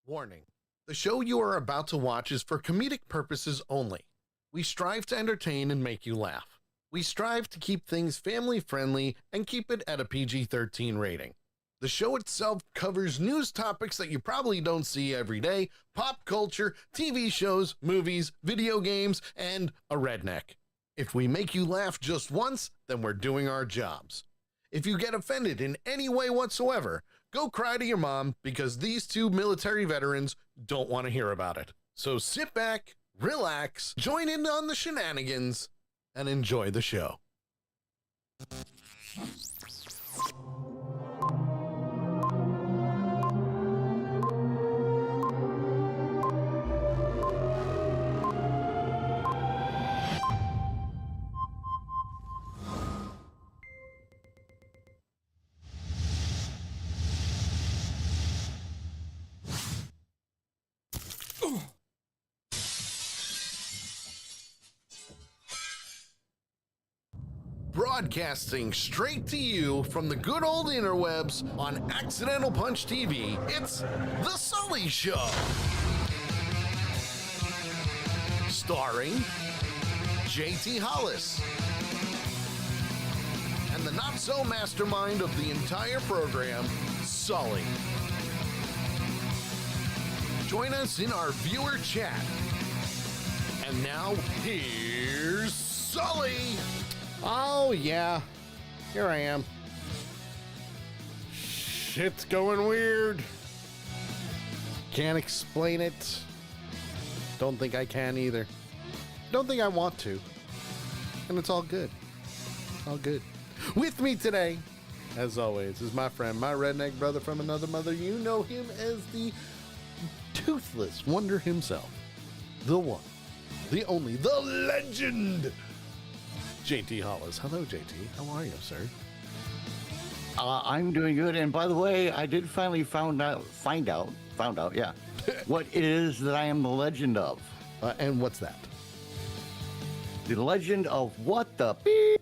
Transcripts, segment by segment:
Warning: the show you are about to watch is for comedic purposes only. We strive to entertain and make you laugh. We strive to keep things family friendly and keep it at a PG-13 rating. The show itself covers news topics that you probably don't see every day, pop culture, TV shows, movies, video games, and a redneck. If we make you laugh just once, then we're doing our jobs. If you get offended in any way whatsoever, go cry to your mom because these two military veterans don't want to hear about it. So sit back, relax, join in on the shenanigans, and enjoy the show. Broadcasting straight to you from the good old interwebs on Accidental Punch TV, it's The Sully Show. Starring JT Hollis and the not-so-mastermind of the entire program, Sully. Join us in our viewer chat. And now, here's Sully. Oh, yeah. Here I am. Shit's going weird. Can't explain it. Don't think I can either. Don't think I want to. And it's all good. All good. With me today, as always, is my friend, my redneck brother from another mother. You know him as the toothless wonder himself. The one, the only, the legend, JT Hollis. Hello, JT. How are you, sir? I'm doing good. And by the way, I did finally found out, yeah, what it is that I am the legend of. And what's that? The legend of what the beep.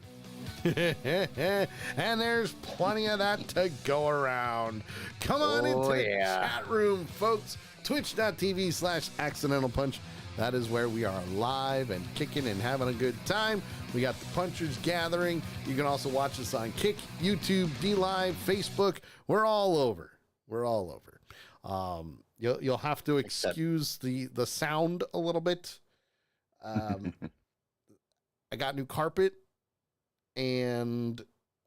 And there's plenty of that to go around. Come on into the chat room, folks. Twitch.tv/Accidental Punch. That is where we are live and kicking and having a good time. We got the Punchers gathering. You can also watch us on Kick, YouTube, DLive, Facebook. We're all over. We're all over. You'll have to excuse the sound a little bit. I got new carpet and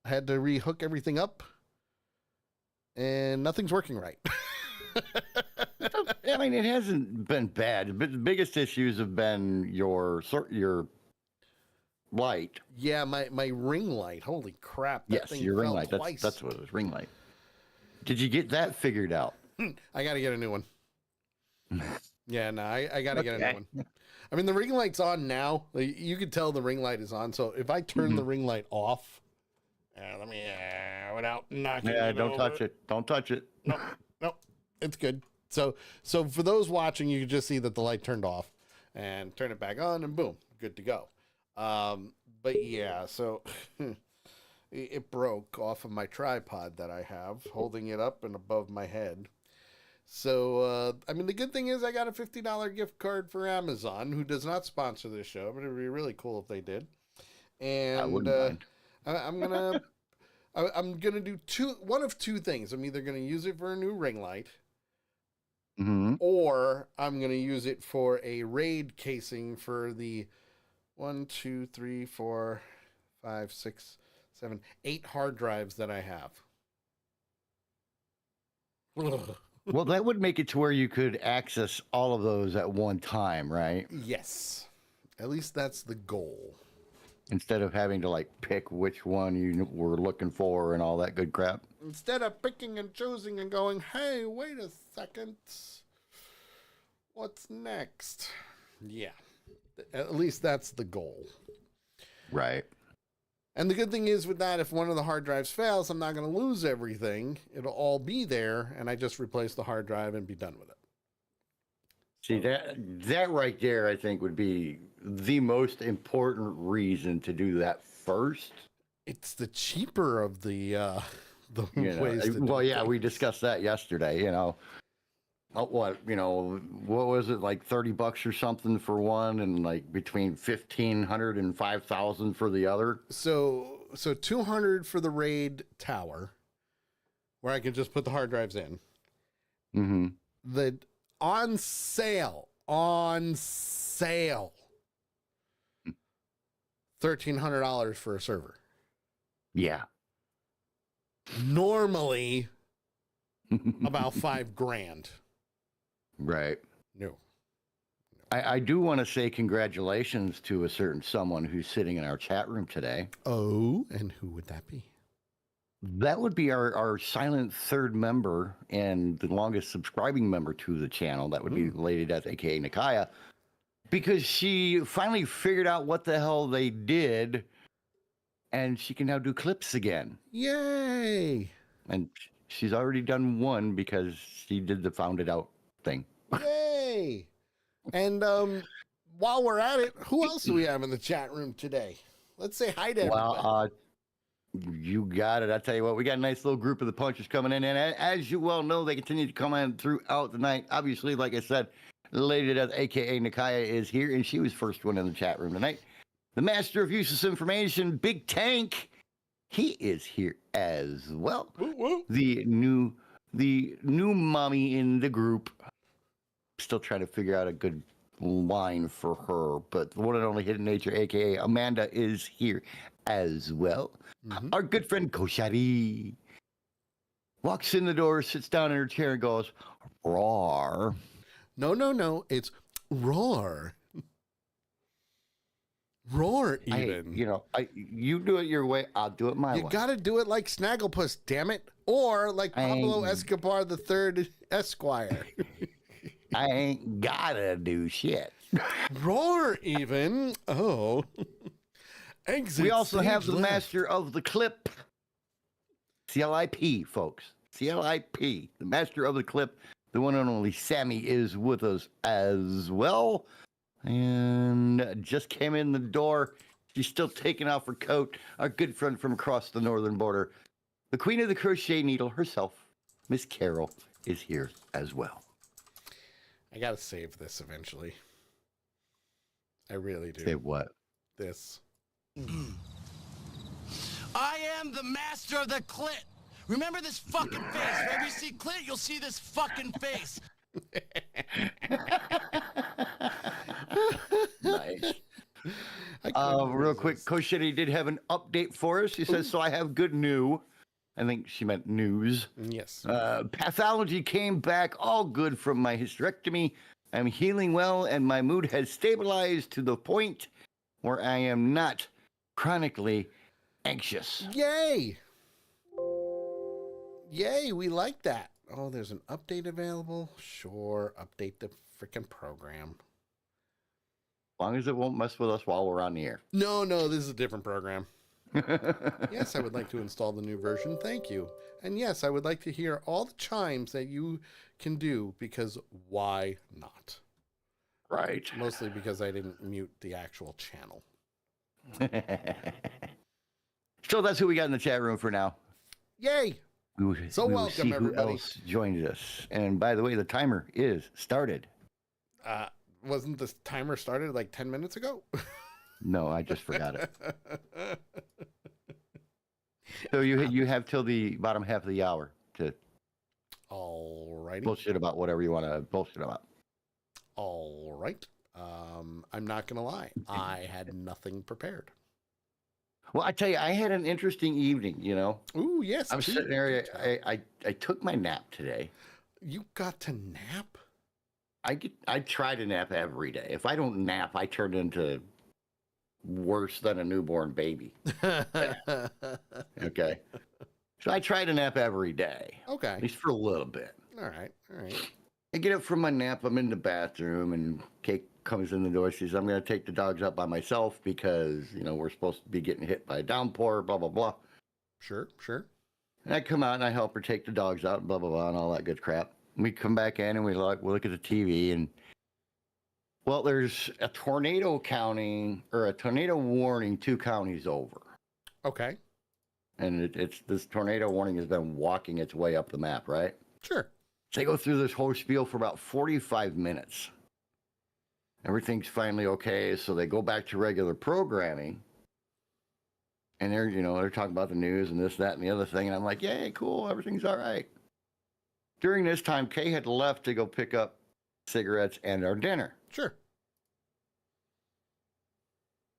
had to rehook everything up, and nothing's working right. I mean, it hasn't been bad. But the biggest issues have been your light. Yeah, my ring light. Holy crap. Yes, your ring light. That's what it was, ring light. Did you get that figured out? I got to get a new one. Yeah, no, I got to get a new one. I mean, the ring light's on now. You can tell the ring light is on. So if I turn the ring light off, let me, without knocking it over. Don't touch it. Don't touch it. Nope. It's good. So for those watching, you can just see that the light turned off and turn it back on and boom, good to go. But yeah, so it broke off of my tripod that I have, holding it up and above my head. So, I mean, the good thing is I got a $50 gift card for Amazon, who does not sponsor this show, but it would be really cool if they did. And I wouldn't mind. I'm gonna do one of two things. I'm either gonna use it for a new ring light, or I'm gonna use it for a RAID casing for the 1, 2, 3, 4, 5, 6, 7, 8 hard drives that I have. Well, that would make it to where you could access all of those at one time, right? Yes. At least that's the goal. Instead of having to like pick which one you were looking for and all that good crap. Instead of picking and choosing and going, hey, wait a second, what's next? Yeah. At least that's the goal. Right. And the good thing is with that, if one of the hard drives fails, I'm not going to lose everything. It'll all be there, and I just replace the hard drive and be done with it. See, that right there, I think, would be the most important reason to do that first. It's the cheaper of the ways to well, yeah, we discussed that yesterday, what, what was it, like $30 or something for one, and like between 1,500 and 5,000 for the other. So 200 for the RAID tower, where I can just put the hard drives in. Mm-hmm. The on sale, $1,300 for a server. Yeah. Normally about $5,000. Right. No. I do want to say congratulations to a certain someone who's sitting in our chat room today. Oh, and who would that be? That would be our silent third member and the longest subscribing member to the channel. That would be Lady Death, aka Nikaya, because she finally figured out what the hell they did, and she can now do clips again. Yay! And she's already done one because she did the found it out thing. Yay! And while we're at it, who else do we have in the chat room today? Let's say hi to everybody. Well, you got it. I tell you what, we got a nice little group of the punchers coming in, and as you well know, they continue to come in throughout the night. Obviously, like I said, Lady Death, aka Nikaya, is here, and she was first one in the chat room tonight. The master of useless information, Big Tank, he is here as well. Woo, woo. The new mommy in the group. Still trying to figure out a good line for her, but the one and only Hidden Nature, aka Amanda, is here as well. Mm-hmm. Our good friend Koshari walks in the door, sits down in her chair, and goes, "Roar." No, it's roar. Roar, even. You do it your way, I'll do it my way. You gotta do it like Snagglepuss, damn it. Or like Pablo Escobar III Esquire. I ain't gotta do shit. Roar, even. Oh. Exit. We also have the left. master of the clip, CLIP, folks. CLIP, the master of the clip, the one and only Sammy is with us as well. And just came in the door. She's still taking off her coat. Our good friend from across the northern border, the queen of the crochet needle herself, Miss Carol, is here as well. I gotta save this eventually. I really do. Save what? This. I am the master of the clit. Remember this fucking face. Whenever you see clit, you'll see this fucking face. Nice. Real quick, Koshitty did have an update for us. He says, so I have good news. I think she meant news. Yes. Pathology came back all good from my hysterectomy. I'm healing well, and my mood has stabilized to the point where I am not chronically anxious. Yay! Yay, we like that. Oh, there's an update available? Sure, update the freaking program. As long as it won't mess with us while we're on the air. No, this is a different program. Yes, I would like to install the new version. Thank you. And yes, I would like to hear all the chimes that you can do, because why not? Right. Mostly because I didn't mute the actual channel. So that's who we got in the chat room for now. Yay! So we welcome, see everybody. Who else joined us? And by the way, the timer is started. Wasn't the timer started like 10 minutes ago? No, I just forgot it. So you have till the bottom half of the hour to Alrighty. bullshit about whatever you want to bullshit about. All right. I'm not going to lie. I had nothing prepared. Well, I tell you, I had an interesting evening, Ooh, yes. I was sitting there. I took my nap today. You got to nap? I try to nap every day. If I don't nap, I turn into worse than a newborn baby. Okay. So I try to nap every day. Okay. At least for a little bit. All right. I get up from my nap. I'm in the bathroom, and Kate comes in the door. She says, I'm going to take the dogs out by myself because, we're supposed to be getting hit by a downpour, blah, blah, blah. Sure. And I come out and I help her take the dogs out, blah, blah, blah, and all that good crap. We come back in and we look at the TV, and well, there's a tornado warning 2 counties over. Okay. And it's this tornado warning has been walking its way up the map, right? Sure. They go through this whole spiel for about 45 minutes. Everything's finally okay, so they go back to regular programming. And they're talking about the news and this, that, and the other thing. And I'm like, yay, cool, everything's all right. During this time, Kay had left to go pick up cigarettes and our dinner. Sure.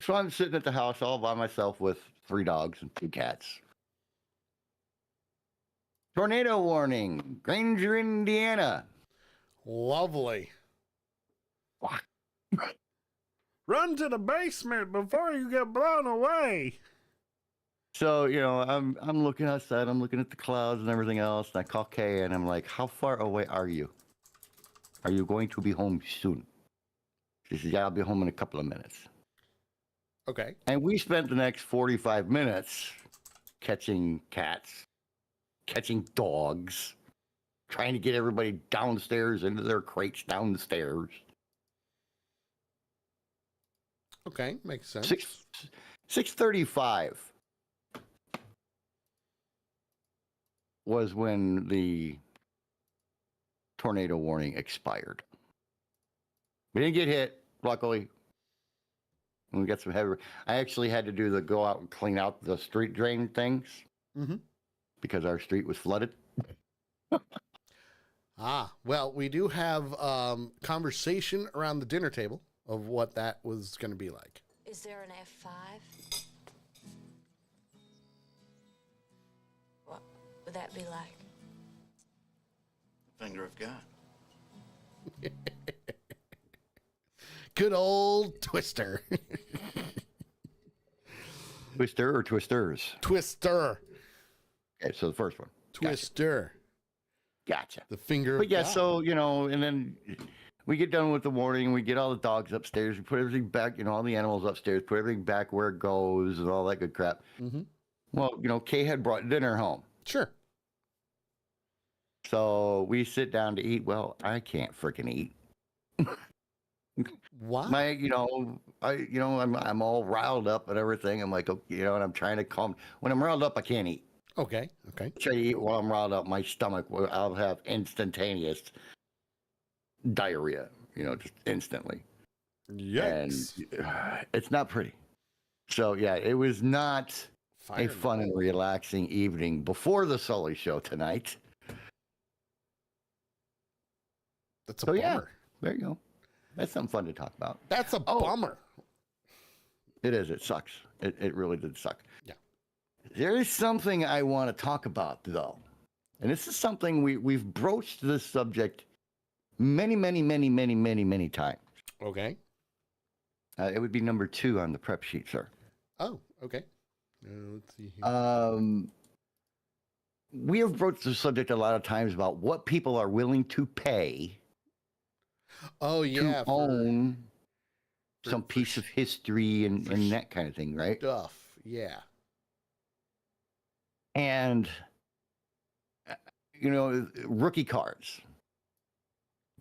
So I'm sitting at the house all by myself with 3 dogs and 2 cats. Tornado warning, Granger, Indiana. Lovely. Run to the basement before you get blown away. So, I'm looking outside, I'm looking at the clouds and everything else, and I call Kay and I'm like, how far away are you? Are you going to be home soon? She says, yeah, I'll be home in a couple of minutes. Okay. And we spent the next 45 minutes catching cats, catching dogs, trying to get everybody downstairs into their crates downstairs. Okay, makes sense. 6:35 was when the tornado warning expired. We didn't get hit, luckily. And we got some heavy. I actually had to do the go out and clean out the street drain things because our street was flooded. Well, we do have conversation around the dinner table of what that was going to be like. Is there an F5? What would that be like? Finger of God. Good old Twister. Twister or Twisters? Twister. Okay, so the first one. Twister. Gotcha. The finger But of yeah, God. so, and then we get done with the warning. We get all the dogs upstairs. We put everything back, all the animals upstairs, put everything back where it goes and all that good crap. Mm-hmm. Well, Kay had brought dinner home. Sure. So we sit down to eat. Well, I can't freaking eat. Why? I'm all riled up and everything. I'm like, and I'm trying to calm. When I'm riled up, I can't eat. Okay. Try to eat while I'm riled up. My stomach, I'll have instantaneous diarrhea, just instantly. Yikes. And it's not pretty. So yeah, it was not a fun and relaxing evening before the Sully Show tonight. That's a bummer. Yeah, there you go. That's something fun to talk about. That's a bummer. It is. It sucks. It really did suck. Yeah. There is something I want to talk about, though. And this is something we've broached this subject many, many, many, many, many, many times. Okay. It would be number 2 on the prep sheet, sir. Oh, okay. Let's see here. We have broached the subject a lot of times about what people are willing to pay to own some piece of history and that kind of thing, right? Stuff, yeah. And, rookie cards,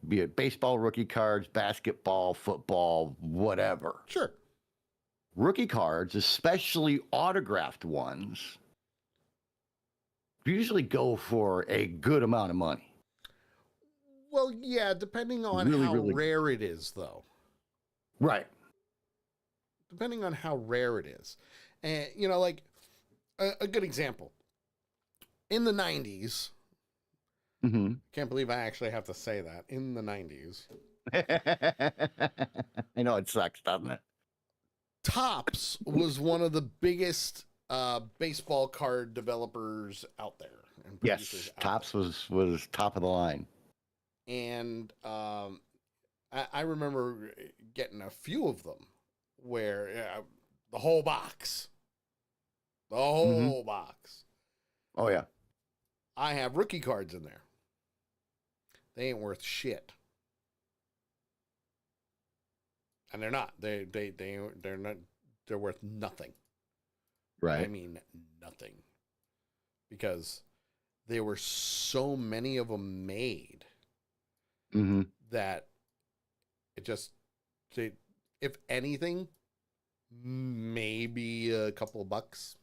be it baseball rookie cards, basketball, football, whatever. Sure. Rookie cards, especially autographed ones, usually go for a good amount of money. Well, yeah, depending on how rare it is, though. Right. Depending on how rare it is. And, like a good example. In the 90s, can't believe I actually have to say that, in the 90s. I know it sucks, doesn't it? Topps was one of the biggest baseball card developers out there. And Yes, Topps was top of the line. And I remember getting a few of them where the whole box. The whole box. Oh, yeah. I have rookie cards in there. They ain't worth shit. And they're not. They're not. They're worth nothing. Right. I mean nothing. Because there were so many of them made that it just, if anything, maybe a couple of bucks.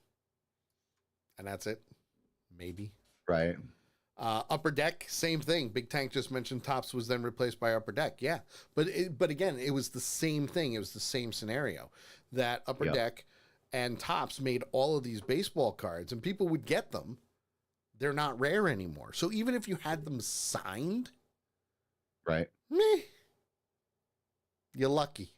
And that's it. Maybe. Right. Upper Deck, same thing. Big Tank just mentioned Tops was then replaced by Upper Deck. Yeah, but again, it was the same thing. It was the same scenario that Upper Deck and Tops made all of these baseball cards, and people would get them. They're not rare anymore. So even if you had them signed, Right. meh, you're lucky.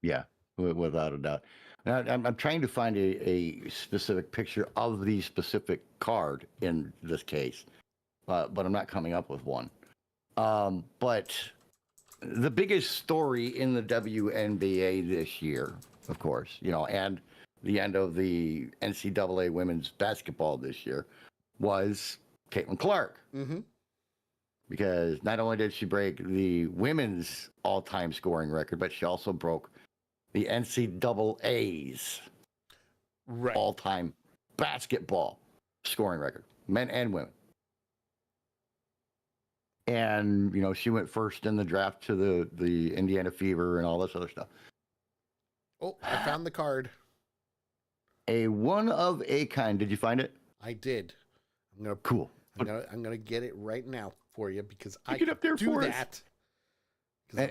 Yeah, without a doubt. Now, I'm trying to find a specific picture of the specific card in this case, but I'm not coming up with one. But the biggest story in the WNBA this year, of course, and the end of the NCAA women's basketball this year was Caitlin Clark. Mm-hmm. Because not only did she break the women's all-time scoring record, but she also broke the NCAA's all-time basketball scoring record, men and women. And, she went first in the draft to the Indiana Fever and all this other stuff. Oh, I found the card. A one of a kind. Did you find it? I did. Cool. I'm gonna get it right now for you because I Pick it up there do for us. that.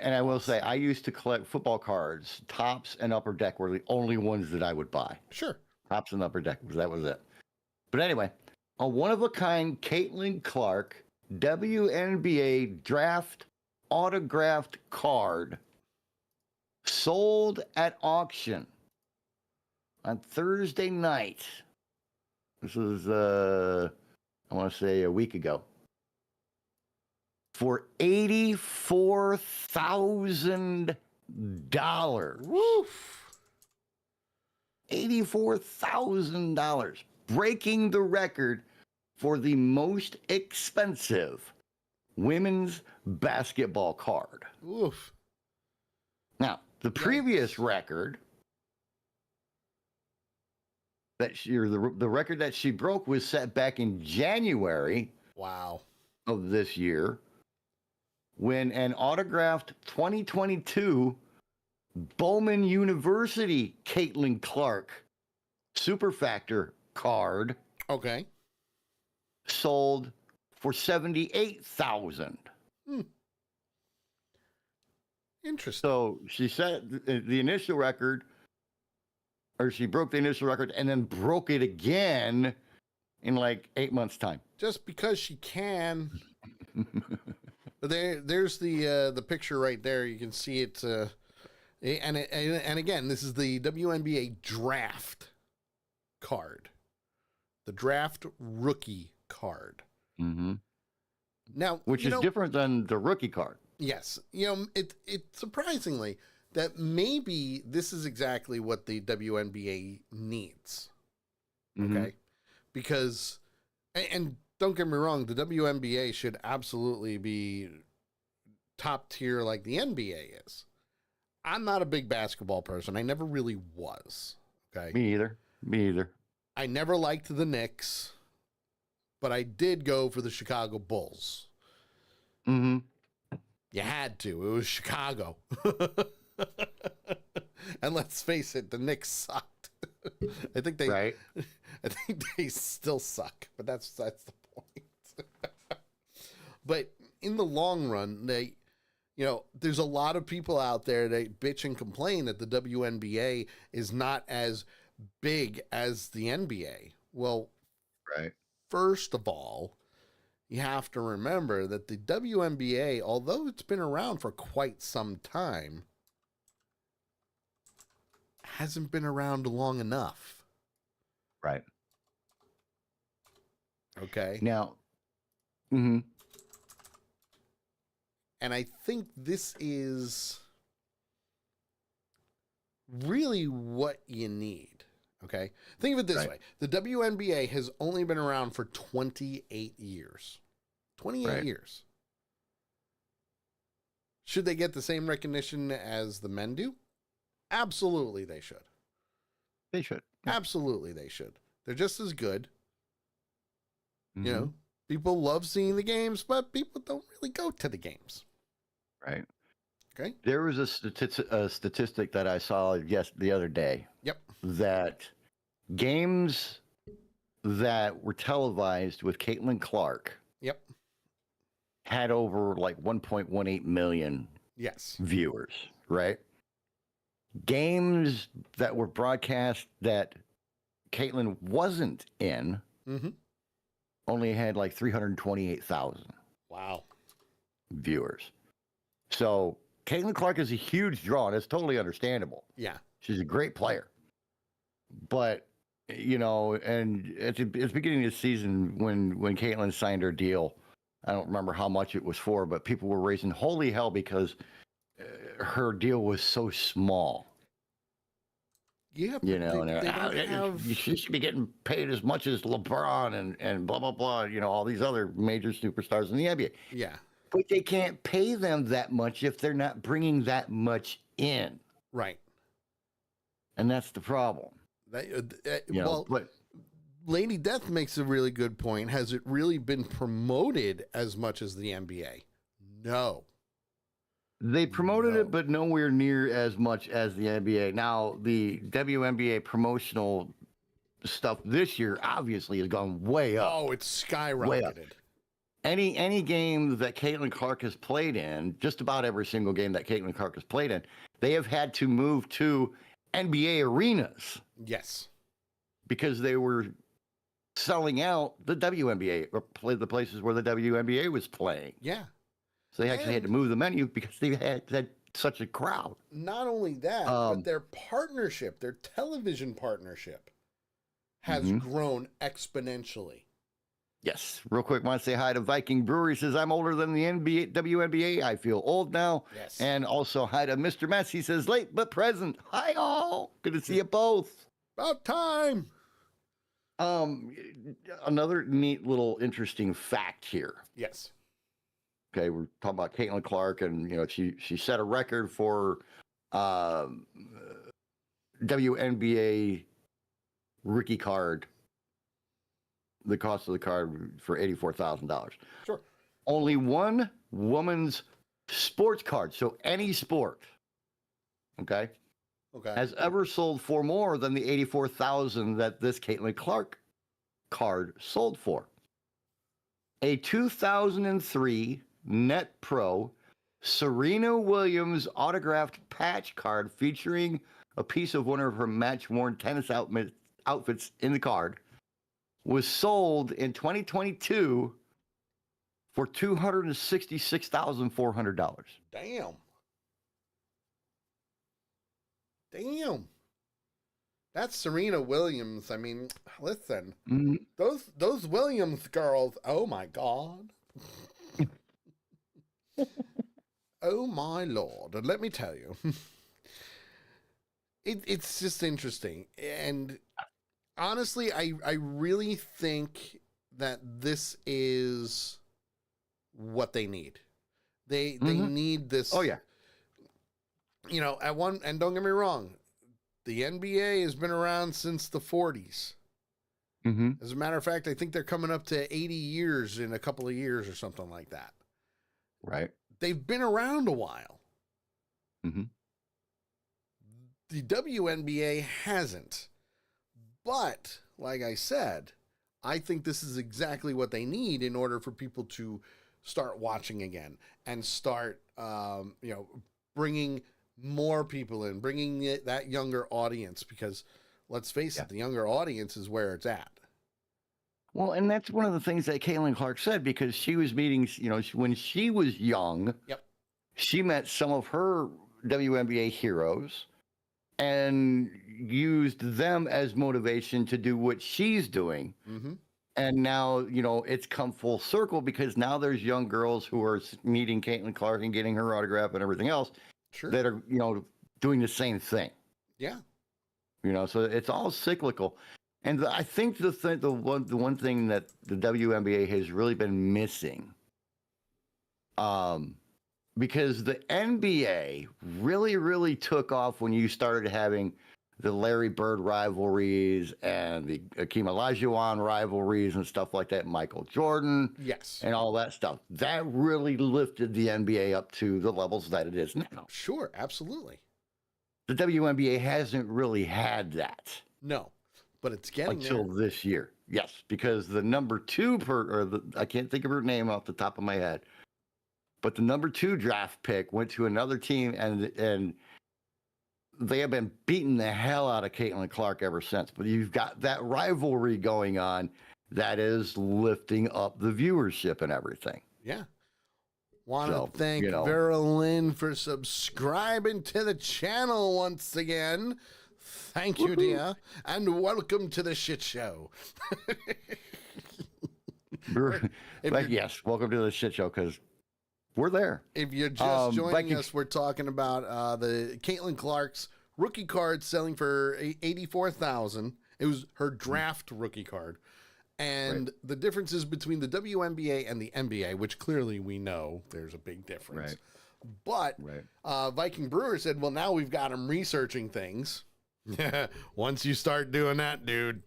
And I will say, I used to collect football cards. Tops and Upper Deck were the only ones that I would buy. Sure. Tops and Upper Deck, that was it. But anyway, a one-of-a-kind Caitlin Clark WNBA draft autographed card sold at auction on Thursday night. This was, I want to say, a week ago. For $84,000. Woof. $84,000, breaking the record for the most expensive women's basketball card. Oof. Now, the previous record that the record that she broke was set back in January Wow. of this year, when an autographed 2022 Bowman University Caitlin Clark Super Factor card Okay. sold for $78,000. Interesting. So she set the initial record, or she broke the initial record and then broke it again in like 8 months' time. Just because she can. But there's the picture right there. You can see it. And again, this is the WNBA draft card, the draft rookie card. Mm-hmm. Now, Which is different than the rookie card. Yes, it surprisingly that maybe this is exactly what the WNBA needs. Mhm. Okay, because and don't get me wrong, the WNBA should absolutely be top tier like the NBA is. I'm not a big basketball person. I never really was. Okay. Me either. I never liked the Knicks, but I did go for the Chicago Bulls. Mm-hmm. You had to. It was Chicago. And let's face it, the Knicks sucked. I think they still suck, but that's the point. But in the long run, there's a lot of people out there that bitch and complain that the WNBA is not as big as the NBA. Well, Right. first of all, you have to remember that the WNBA, although it's been around for quite some time, hasn't been around long enough. Right. Okay. Now, mm-hmm. And I think this is really what you need. Okay. Think of it this way. The WNBA has only been around for 28 years. 28 years. Should they get the same recognition as the men do? Absolutely they should. They should. Absolutely they should. They're just as good. Mm-hmm. You know, people love seeing the games, but people don't really go to the games. Right. Okay. There was a statistic that I saw the other day. Yep. That games that were televised with Caitlin Clark Yep. had over like 1.18 million Yes. viewers, right? Games that were broadcast that Caitlin wasn't in Mm-hmm. only had like 328,000 Wow. viewers. So Caitlin Clark is a huge draw, and it's totally understandable. Yeah. She's a great player. But, you know, and at the beginning of the season, when Caitlin signed her deal, I don't remember how much it was for, but people were raising holy hell because her deal was so small. Yeah. You know, they don't have. she should be getting paid as much as LeBron and blah, blah, blah, you know, all these other major superstars in the NBA. Yeah. But they can't pay them that much if they're not bringing that much in. Right. And that's the problem. You know, Well, but Lady Death makes a really good point. Has it really been promoted as much as the NBA? No. they promoted No. it, but nowhere near as much as the NBA. Now, the WNBA promotional stuff this year obviously has gone way up. Oh, it's Way up. skyrocketed. Any game that Caitlin Clark has played in, just about every single game that Caitlin Clark has played in, they have had to move to NBA arenas Yes. because they were selling out the WNBA or the places where the WNBA was playing. Yeah. So they actually had to move the menu because they had such a crowd. Not only that, but their partnership, their television partnership, has grown exponentially. Yes. Real quick, want to say hi to Viking Brewery. Says, I'm older than the WNBA. I feel old now. Yes. And also hi to Mr. Mess. He says, late but present. Hi, all. Good to see you both. About time. Another neat little interesting fact here. Yes. Okay, we're talking about Caitlin Clark, and you know she set a record for WNBA rookie card. The cost of the card for $84,000. Sure. Only one woman's sports card, so any sport, okay, has ever sold for more than the $84,000 that this Caitlin Clark card sold for. A 2003 Net Pro Serena Williams autographed patch card featuring a piece of one of her match-worn tennis outfits in the card was sold in 2022 for $266,400. Damn. Damn. That's Serena Williams. I mean, listen, those Williams girls. Oh my God. Oh my Lord. And let me tell you, it's just interesting. And honestly, I really think that this is what they need. They need this. Oh yeah. You know, and don't get me wrong, the NBA has been around since the 40s. As a matter of fact, I think they're coming up to 80 years in a couple of years or something like that. Right. They've been around a while. The WNBA hasn't. But, like I said, I think this is exactly what they need in order for people to start watching again and start, bringing more people in, bringing that younger audience, because let's face it, the younger audience is where it's at. Well, and that's one of the things that Caitlin Clark said, because she was meeting, you know, when she was young, she met some of her WNBA heroes and used them as motivation to do what she's doing. And now, you know, it's come full circle because now there's young girls who are meeting Caitlin Clark and getting her autograph and everything else that are, you know, doing the same thing. Yeah. You know, so it's all cyclical. And I think the one thing that the WNBA has really been missing, because the NBA really took off when you started having the Larry Bird rivalries and the Akeem Olajuwon rivalries and stuff like that, Michael Jordan, and all that stuff. That really lifted the NBA up to the levels that it is now. Sure, absolutely. The WNBA hasn't really had that. No. but it's getting until there. this year. Yes, because the number 2 I can't think of her name off the top of my head, but the number 2 draft pick went to another team, and they have been beating the hell out of Caitlin Clark ever since. But you've got that rivalry going on that is lifting up the viewership and everything. Yeah. Want So, to thank you know. Vera Lynn for subscribing to the channel once again. Thank you, dear, and welcome to the shit show. Yes, welcome to the shit show, because we're there. If you're just joining Viking- us, we're talking about the Caitlin Clark's rookie card selling for $84,000. It was her draft rookie card. And the differences between the WNBA and the NBA, which clearly we know there's a big difference. But Viking Brewer said, well, now we've got him researching things. Once you start doing that, dude,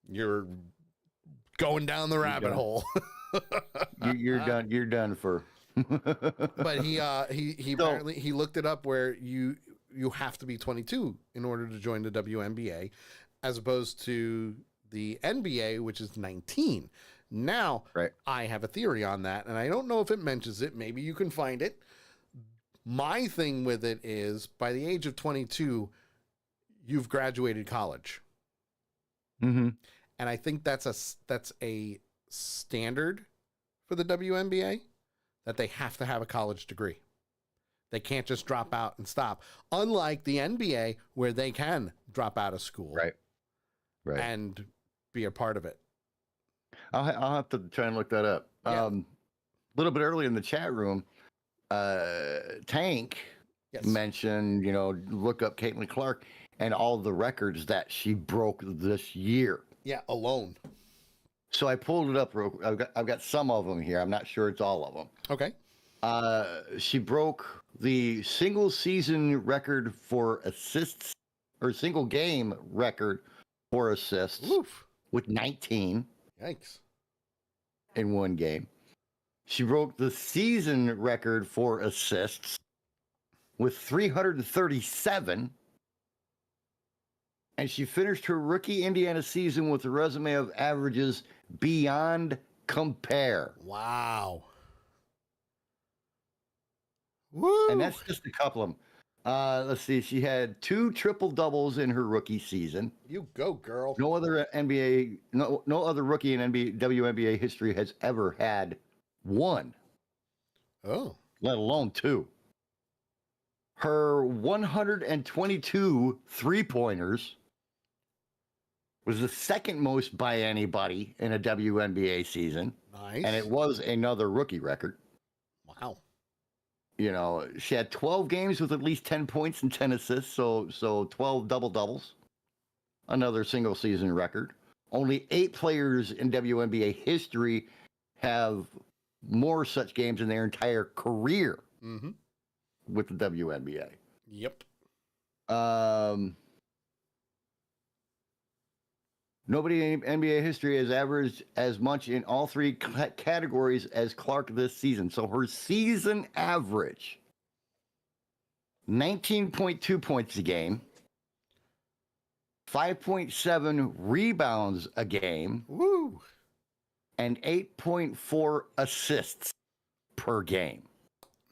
you're going down the rabbit hole. You're done. You're done for. But he apparently he looked it up where you have to be 22 in order to join the WNBA, as opposed to the NBA, which is 19. Now, I have a theory on that, and I don't know if it mentions it. Maybe you can find it. My thing with it is, by the age of 22, you've graduated college. Mm-hmm. And I think that's a standard for the WNBA, that they have to have a college degree. They can't just drop out and stop. Unlike the NBA, where they can drop out of school and be a part of it. I'll have to try and look that up. A little bit early in the chat room, Tank mentioned, look up Caitlin Clark and all the records that she broke this year. Yeah, alone. So I pulled it up. I've got some of them here. I'm not sure it's all of them. Okay. She broke the single season record for assists, or single game record for assists. Oof. With 19. Yikes. In one game. She broke the season record for assists with 337. And she finished her rookie Indiana season with a resume of averages beyond compare. Wow. Woo. And that's just a couple of them. Let's see. She had 2 triple doubles in her rookie season. You go, girl. No other NBA, no other rookie in WNBA history has ever had 1. Oh. Let alone 2. Her 122 3-pointers was the second most by anybody in a WNBA season. Nice. And it was another rookie record. Wow. She had 12 games with at least 10 points and 10 assists, so 12 double-doubles. Another single season record. Only 8 players in WNBA history have more such games in their entire career with the WNBA. Yep. Nobody in NBA history has averaged as much in all 3 categories as Clark this season. So her season average, 19.2 points a game, 5.7 rebounds a game, Woo. and 8.4 assists per game.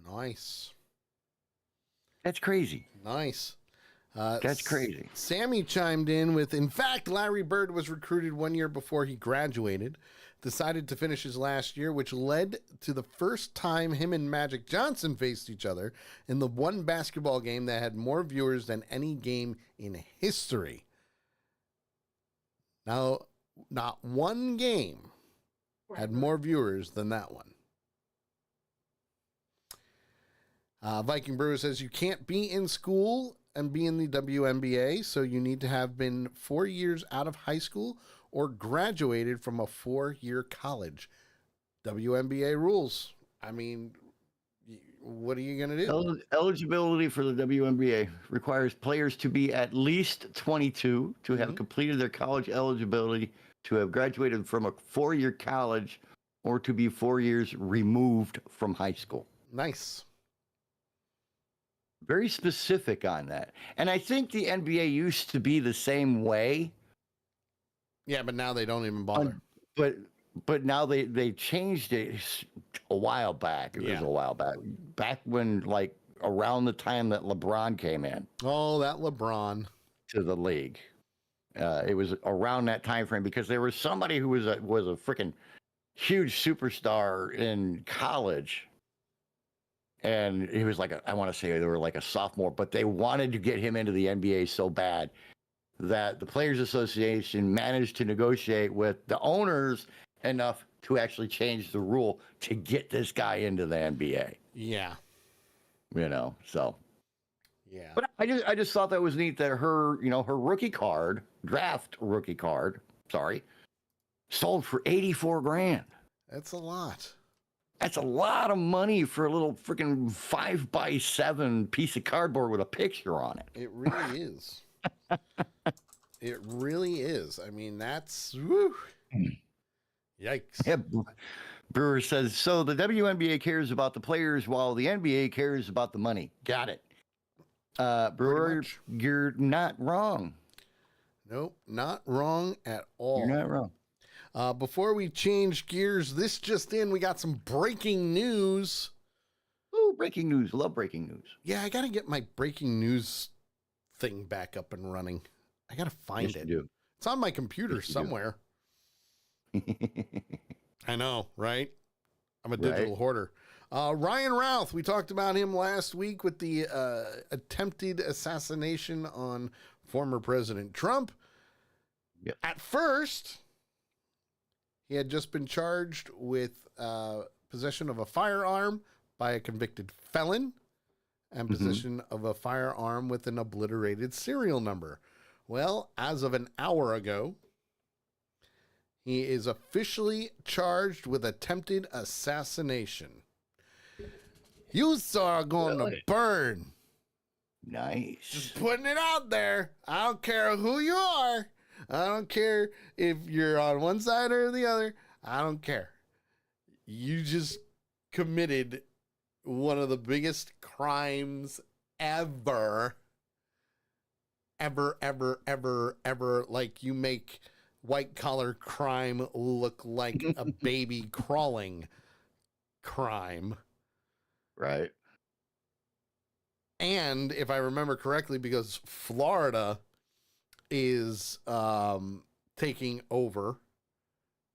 Nice. That's crazy. Nice. That's crazy. Sammy chimed in with, in fact, Larry Bird was recruited 1 year before he graduated, decided to finish his last year, which led to the first time him and Magic Johnson faced each other in the one basketball game that had more viewers than any game in history. Now, not one game had more viewers than that one. Viking Brewer says, you can't be in school and be in the WNBA, so you need to have been 4 years out of high school or graduated from a 4-year college. WNBA rules. I mean, what are you going to do? Eligibility for the WNBA requires players to be at least 22, to have completed their college eligibility, to have graduated from a 4-year college, or to be 4 years removed from high school. Nice. very specific on that. And I think the NBA used to be the same way. Yeah, but now they don't even bother. But now they changed it a while back. It was a while back. Back when, like, around the time that LeBron came in. Oh, that LeBron. To the league. It was around that time frame because there was somebody who was a freaking huge superstar in college. And he was like, I want to say they were like a sophomore, but they wanted to get him into the NBA so bad that the Players Association managed to negotiate with the owners enough to actually change the rule to get this guy into the NBA. Yeah. You know, so. Yeah. But I just thought that was neat that her, you know, her rookie card, draft rookie card, sold for $84,000. That's a lot. That's a lot of money for a little freaking 5x7 piece of cardboard with a picture on it. It really is. It really is. I mean, that's woo. Yikes. Yeah, Brewer says, so the WNBA cares about the players while the NBA cares about the money. Got it. Brewer, you're not wrong. Nope, not wrong at all. You're not wrong. Before we change gears, this just in, we got some breaking news. Ooh, breaking news. Love breaking news. Yeah, I got to get my breaking news thing back up and running. I got to find it. Do. It's on my computer somewhere. I know, right? I'm a digital hoarder. Ryan Routh, we talked about him last week with the attempted assassination on former President Trump. Yep. At first, he had just been charged with possession of a firearm by a convicted felon and possession of a firearm with an obliterated serial number. Well, as of an hour ago, he is officially charged with attempted assassination. You are going to burn. Nice. Just putting it out there. I don't care who you are. I don't care if you're on one side or the other. I don't care. You just committed one of the biggest crimes ever. Ever. Like, you make white collar crime look like a baby crawling crime. Right. And if I remember correctly, because Florida is taking over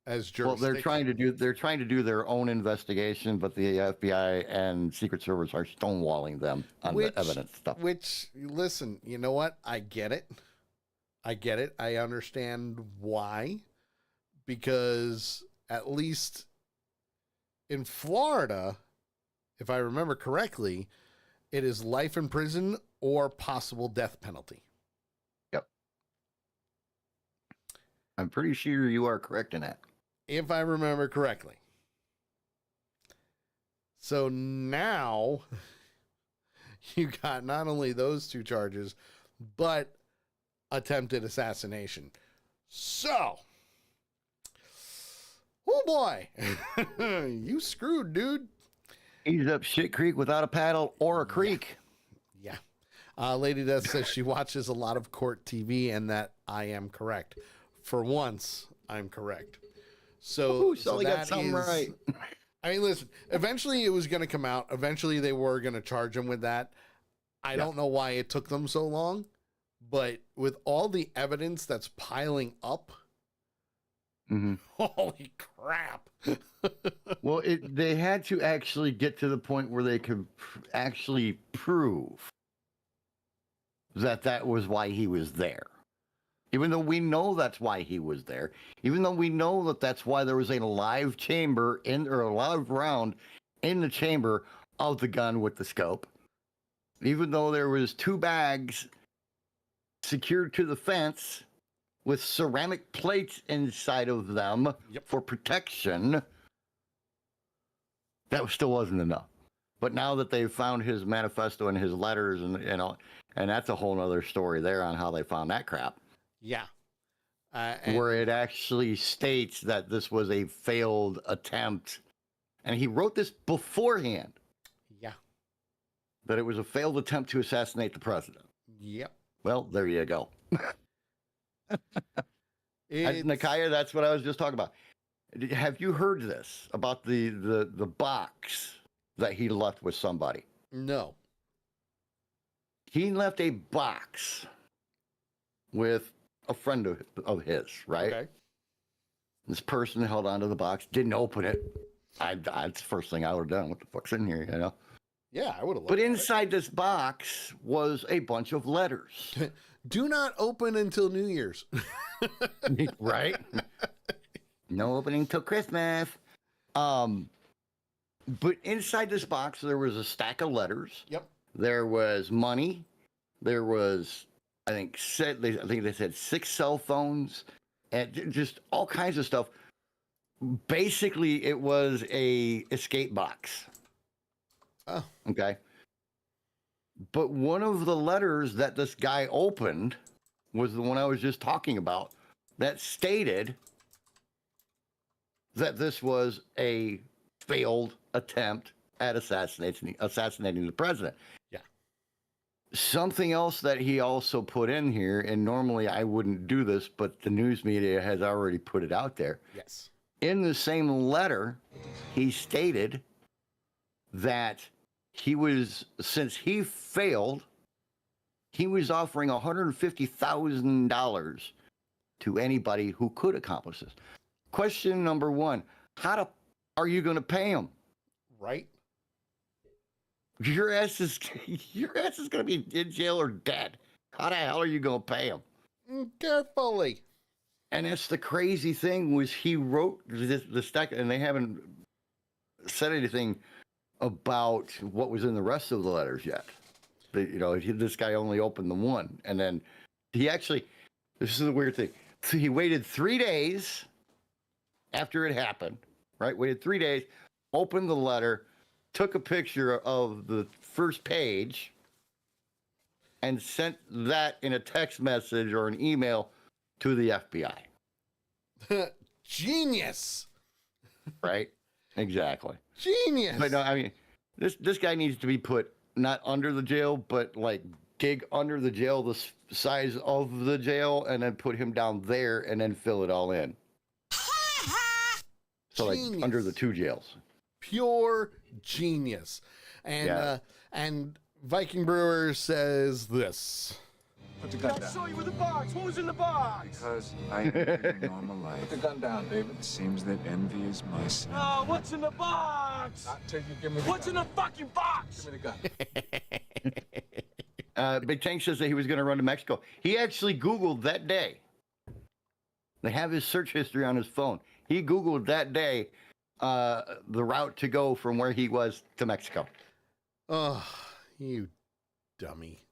as jurisdiction. Well, they're trying to do their own investigation, but the FBI and Secret Service are stonewalling them on the evidence stuff. Which, listen, you know what? I get it. I understand why. Because at least in Florida, if I remember correctly, it is life in prison or possible death penalty. Yep. I'm pretty sure you are correct in that. If I remember correctly. So now you got not only those two charges, but attempted assassination. So, oh boy, you screwed, dude. He's up shit creek without a paddle or a creek. Yeah. Lady Death says she watches a lot of court TV and that I am correct. For once, I'm correct. So, Sully got something right. I mean, listen, eventually it was going to come out. Eventually they were going to charge him with that. I don't know why it took them so long, but with all the evidence that's piling up, holy crap. Well, they had to actually get to the point where they could actually prove that was why he was there. Even though we know that's why he was there, even though we know that that's why there was a live chamber or a live round in the chamber of the gun with the scope, even though there was 2 bags secured to the fence with ceramic plates inside of them for protection, that still wasn't enough. But now that they've found his manifesto and his letters and that's a whole nother story there on how they found that crap. Yeah. Where it actually states that this was a failed attempt. And he wrote this beforehand. Yeah. that it was a failed attempt to assassinate the president. Yep. Well, there you go. Nakaya, that's what I was just talking about. Have you heard this about the box that he left with somebody? No. He left a box with a friend of his, right? Okay. This person held onto the box, didn't open it. That's the first thing I would have done. What the fuck's in here, you know? Yeah, I would have. But inside this box was a bunch of letters. Do not open until New Year's. Right? No opening till Christmas. But inside this box, there was a stack of letters. Yep. There was money. There was, I think they said 6 cell phones and just all kinds of stuff. Basically, it was a escape box. Oh. Okay. But one of the letters that this guy opened was the one I was just talking about that stated that this was a failed attempt at assassinating the president. Yeah. Something else that he also put in here, and normally I wouldn't do this, but the news media has already put it out there. Yes. In the same letter, he stated that since he failed, he was offering $150,000 to anybody who could accomplish this. Question number 1, are you going to pay him? Right. Your ass is going to be in jail or dead. How the hell are you going to pay him? Carefully. And that's the crazy thing was he wrote the stack, and they haven't said anything about what was in the rest of the letters yet. This guy only opened the one, and then this is the weird thing. So he waited 3 days after it happened, right? Waited 3 days, opened the letter, took a picture of the first page, and sent that in a text message or an email to the FBI. Genius. Right? Exactly. Genius. But no, I mean, this guy needs to be put not under the jail, but like dig under the jail the size of the jail, and then put him down there, and then fill it all in. So like under the 2 jails. Pure genius. And and Viking Brewer says this. Put the gun down. I saw you with the box. What was in the box? Because I live a normal life. Put the gun down, David. It seems that envy is my sin. Oh, what's in the box? Give me the what's gun. In the fucking box? Give me the gun. Big Tank says that he was going to run to Mexico. He actually Googled that day. They have his search history on his phone. He Googled that day the route to go from where he was to Mexico. Oh, you dummy.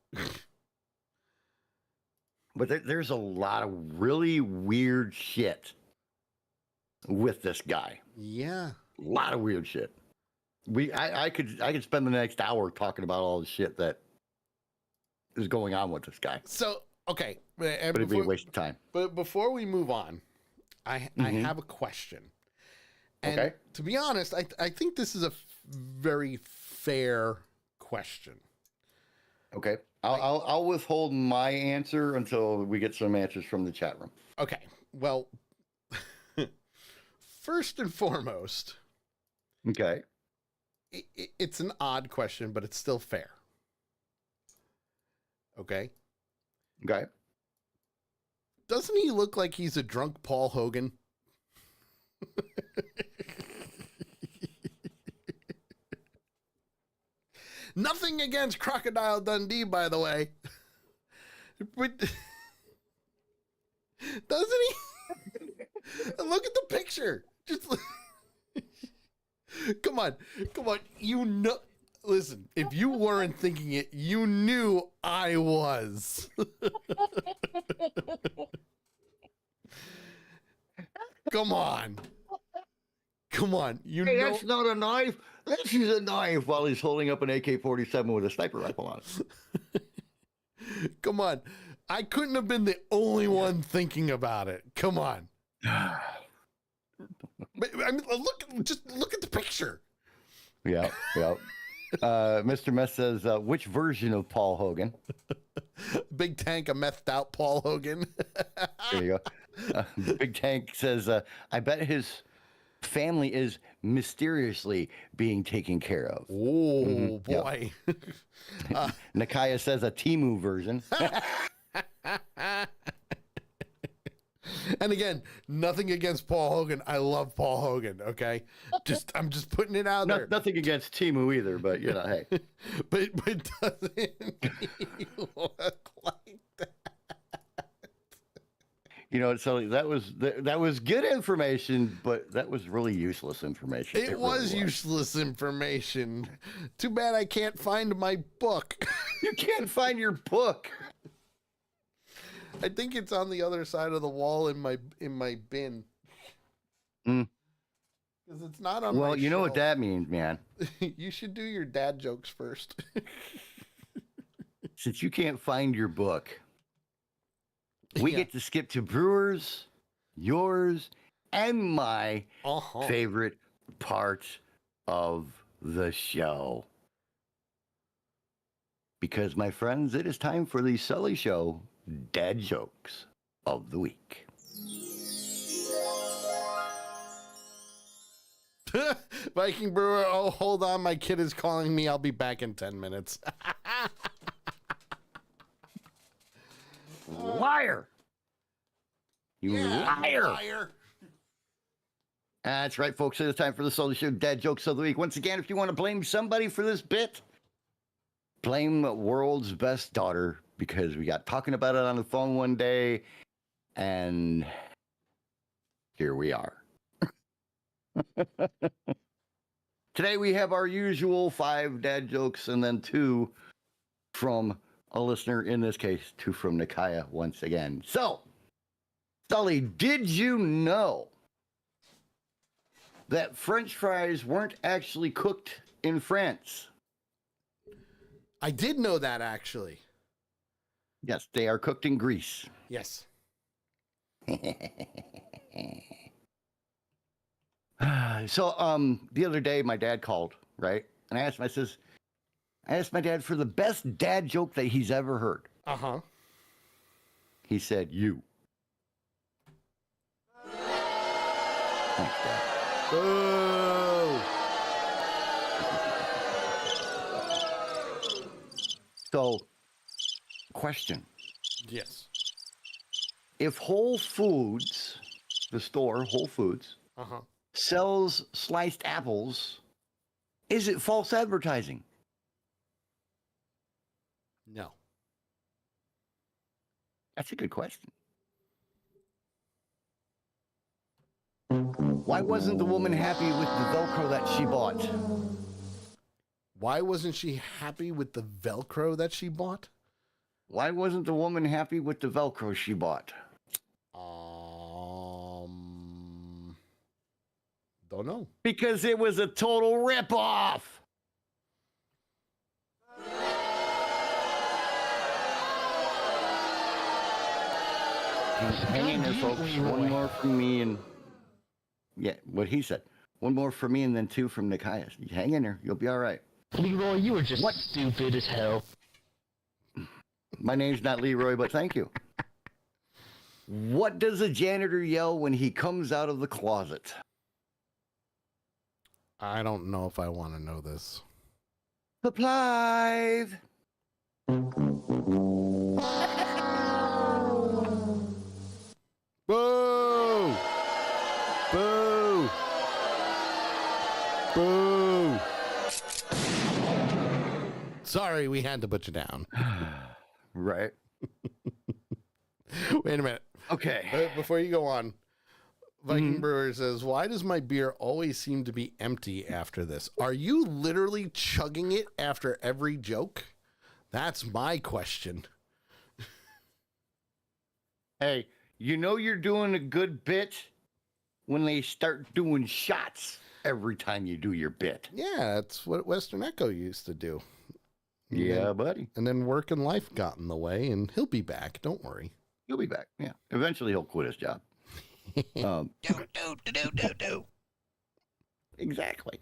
But there's a lot of really weird shit with this guy. Yeah. A lot of weird shit. I could spend the next hour talking about all the shit that is going on with this guy. So, okay. But it'd be a waste of time. But before we move on, I have a question. And okay. To be honest, I think this is a very fair question. Okay. I'll withhold my answer until we get some answers from the chat room. Okay. Well, first and foremost. Okay. It's an odd question, but it's still fair. Okay. Okay. Doesn't he look like he's a drunk Paul Hogan? Nothing against Crocodile Dundee, by the way. But doesn't he? Look at the picture. Just come on. You know, listen, if you weren't thinking it, you knew I was. Come on. You know that's not a knife. This is a knife while he's holding up an AK-47 with a sniper rifle on it. Come on. I couldn't have been the only one thinking about it. Come on. But, I mean, look at the picture. Yeah. Mr. Mess says, which version of Paul Hogan? Big Tank, a methed out Paul Hogan. There you go. Big Tank says, I bet his family is mysteriously being taken care of. Oh, boy. Nakaya says a Timu version. And again, nothing against Paul Hogan. I love Paul Hogan, okay? I'm just putting it out there. Nothing against Timu either, but, you know, hey. But doesn't he look like that? You know, so that was good information, but that was really useless information. It was useless information. Too bad I can't find my book. You can't find your book. I think it's on the other side of the wall in my bin. Mm. Because it's not on my Well, you know what shelf. that means, man. You should do your dad jokes first. Since you can't find your book, we get to skip to Brewer's, yours, and my favorite part of the show. Because, my friends, it is time for the Sully Show Dad Jokes of the Week. Viking Brewer, oh, hold on. My kid is calling me. I'll be back in 10 minutes. Liar! You liar! That's right, folks. It is time for the Sully Show Dad Jokes of the Week. Once again, if you want to blame somebody for this bit, blame World's Best Daughter, because we got talking about it on the phone one day, and here we are. Today we have our usual 5 dad jokes and then 2 from a listener, in this case, 2 from Nakaya once again. So, Sully, did you know that French fries weren't actually cooked in France? I did know that, actually. Yes, they are cooked in Greece. Yes. So, the other day, my dad called, right? And I asked my dad for the best dad joke that he's ever heard. Uh-huh. He said, you. Thanks, Dad. Boo! So, question. Yes. If Whole Foods, the store, Whole Foods, Uh-huh. sells sliced apples, is it false advertising? No. That's a good question. Why wasn't the woman happy with the Velcro that she bought? Why wasn't she happy with the Velcro that she bought? Why wasn't the woman happy with the Velcro she bought? Don't know. Because it was a total ripoff. Hang in there, folks. One more from me and... Yeah, what he said. One more from me and then 2 from Nikias. Hang in there. You'll be all right. Leroy, you were just stupid as hell. My name's not Leroy, but thank you. What does a janitor yell when he comes out of the closet? I don't know if I want to know this. Supplies. Boo! Boo! Boo! Sorry, we had to put you down. Right. Wait a minute. Okay. Before you go on, Viking Brewer says, why does my beer always seem to be empty after this? Are you literally chugging it after every joke? That's my question. Hey, you know you're doing a good bit when they start doing shots every time you do your bit. Yeah, that's what Western Echo used to do. Yeah, buddy. And then work and life got in the way, and he'll be back. Don't worry. He'll be back. Yeah. Eventually he'll quit his job. Do. Exactly.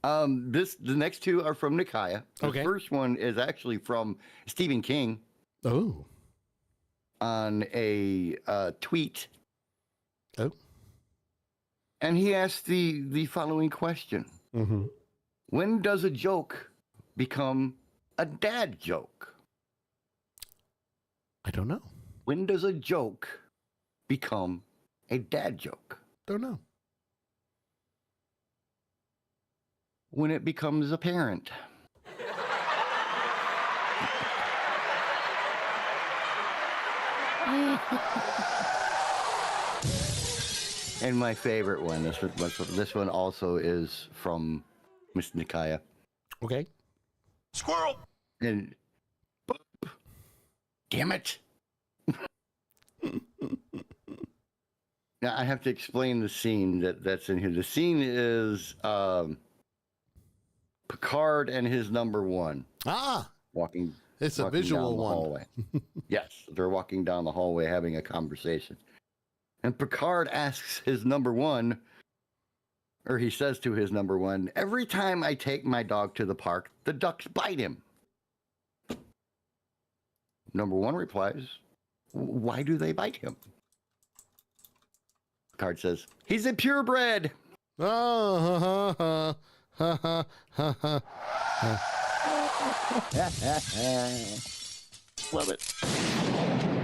The next two are from Nikaya. The Okay. first one is actually from Stephen King Oh. on a tweet. Oh. And he asked the following question. Mm-hmm. When does a joke become a dad joke? I don't know. When does a joke become a dad joke? Don't know. When it becomes apparent. And my favorite one, this one also is from Miss Nikaya. Okay. Squirrel. And damn it. Now I have to explain the scene that's in here. The scene is Picard and his number one Ah, walking. it's a walking visual down the one. hallway. Yes, they're walking down the hallway having a conversation. And Picard asks his number one, or he says to his number one, every time I take my dog to the park, the ducks bite him. Number one replies, why do they bite him? Picard says, he's a purebred. Oh, ha, ha, ha, ha, ha, ha. Love it.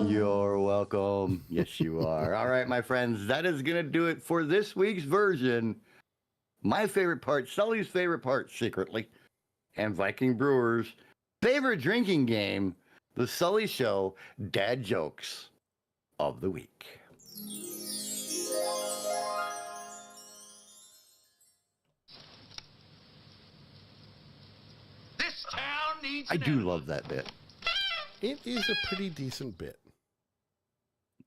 You're welcome. Yes, you are. All right, my friends, that is going to do it for this week's version. My favorite part, Sully's favorite part, secretly, and Viking Brewers' favorite drinking game, the Sully Show Dad Jokes of the Week. This town needs. I do love that bit. It is a pretty decent bit.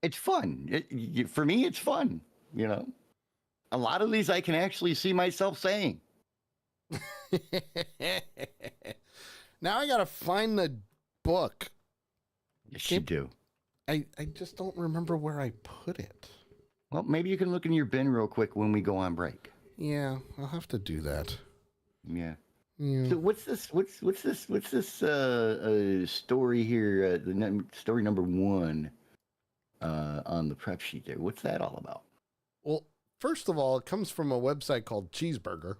It's fun. For me, it's fun. You know, a lot of these I can actually see myself saying. Now I gotta find the book. Yes, you do. I just don't remember where I put it. Well, maybe you can look in your bin real quick when we go on break. Yeah, I'll have to do that. Yeah. Yeah. So what's this story here? Story number one on the prep sheet there. What's that all about? Well, first of all, it comes from a website called Cheeseburger.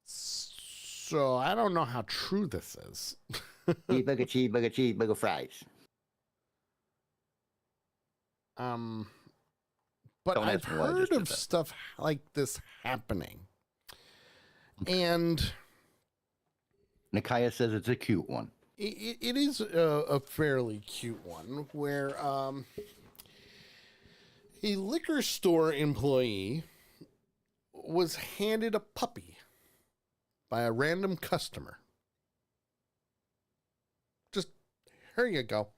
So I don't know how true this is. cheeseburger, fries. But Don't I've ask me why I heard just did of that. stuff like this happening. And Nikaya says it's a cute one. it is a fairly cute one where a liquor store employee was handed a puppy by a random customer. Just, here you go.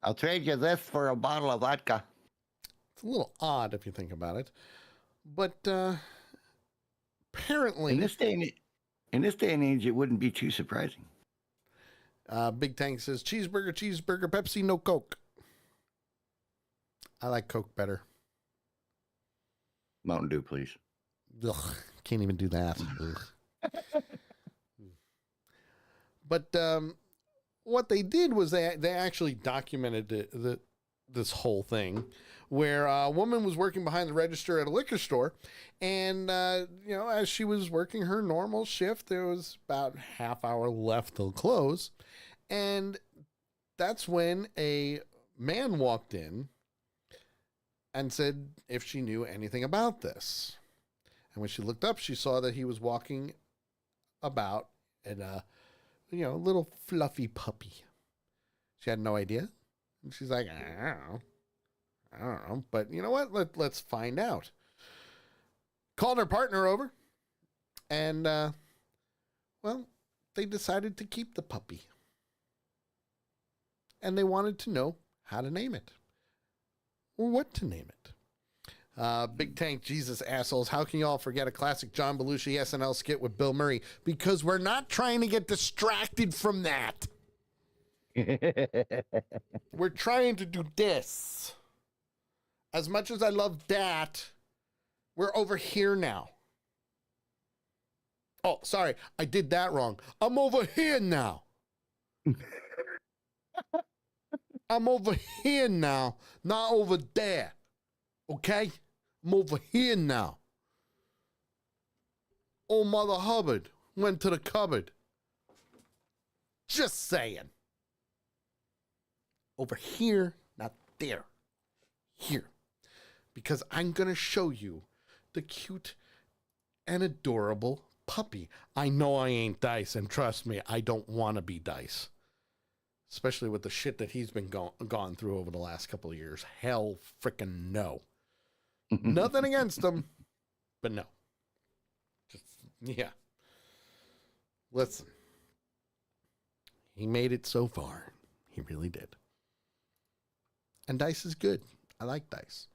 I'll trade you this for a bottle of vodka. It's a little odd if you think about it. But apparently... In this day and age, it wouldn't be too surprising. Big Tank says, cheeseburger, Pepsi, no Coke. I like Coke better. Mountain Dew, please. Ugh, can't even do that. Ugh. But what they did was they actually documented this whole thing, where a woman was working behind the register at a liquor store, and as she was working her normal shift, there was about half hour left till close, and that's when a man walked in and said if she knew anything about this. And when she looked up, she saw that he was walking about in a little fluffy puppy. She had no idea. And she's like, I don't know. But you know what? Let's find out. Called her partner over. And, they decided to keep the puppy. And they wanted to know how to name it. Or what to name it. Big Tank Jesus assholes. How can y'all forget a classic John Belushi SNL skit with Bill Murray? Because we're not trying to get distracted from that. We're trying to do this. As much as I love that, we're over here now. Oh, sorry, I did that wrong. I'm over here now. I'm over here now, not over there. Okay? I'm over here now. Old Mother Hubbard went to the cupboard. Just saying. Over here, not there. Here. Because I'm going to show you the cute and adorable puppy. I know I ain't Dice, and trust me, I don't want to be Dice. Especially with the shit that he's been gone through over the last couple of years. Hell frickin' no. Nothing against him, but no. Just, yeah. Listen. He made it so far. He really did. And Dice is good. I like Dice.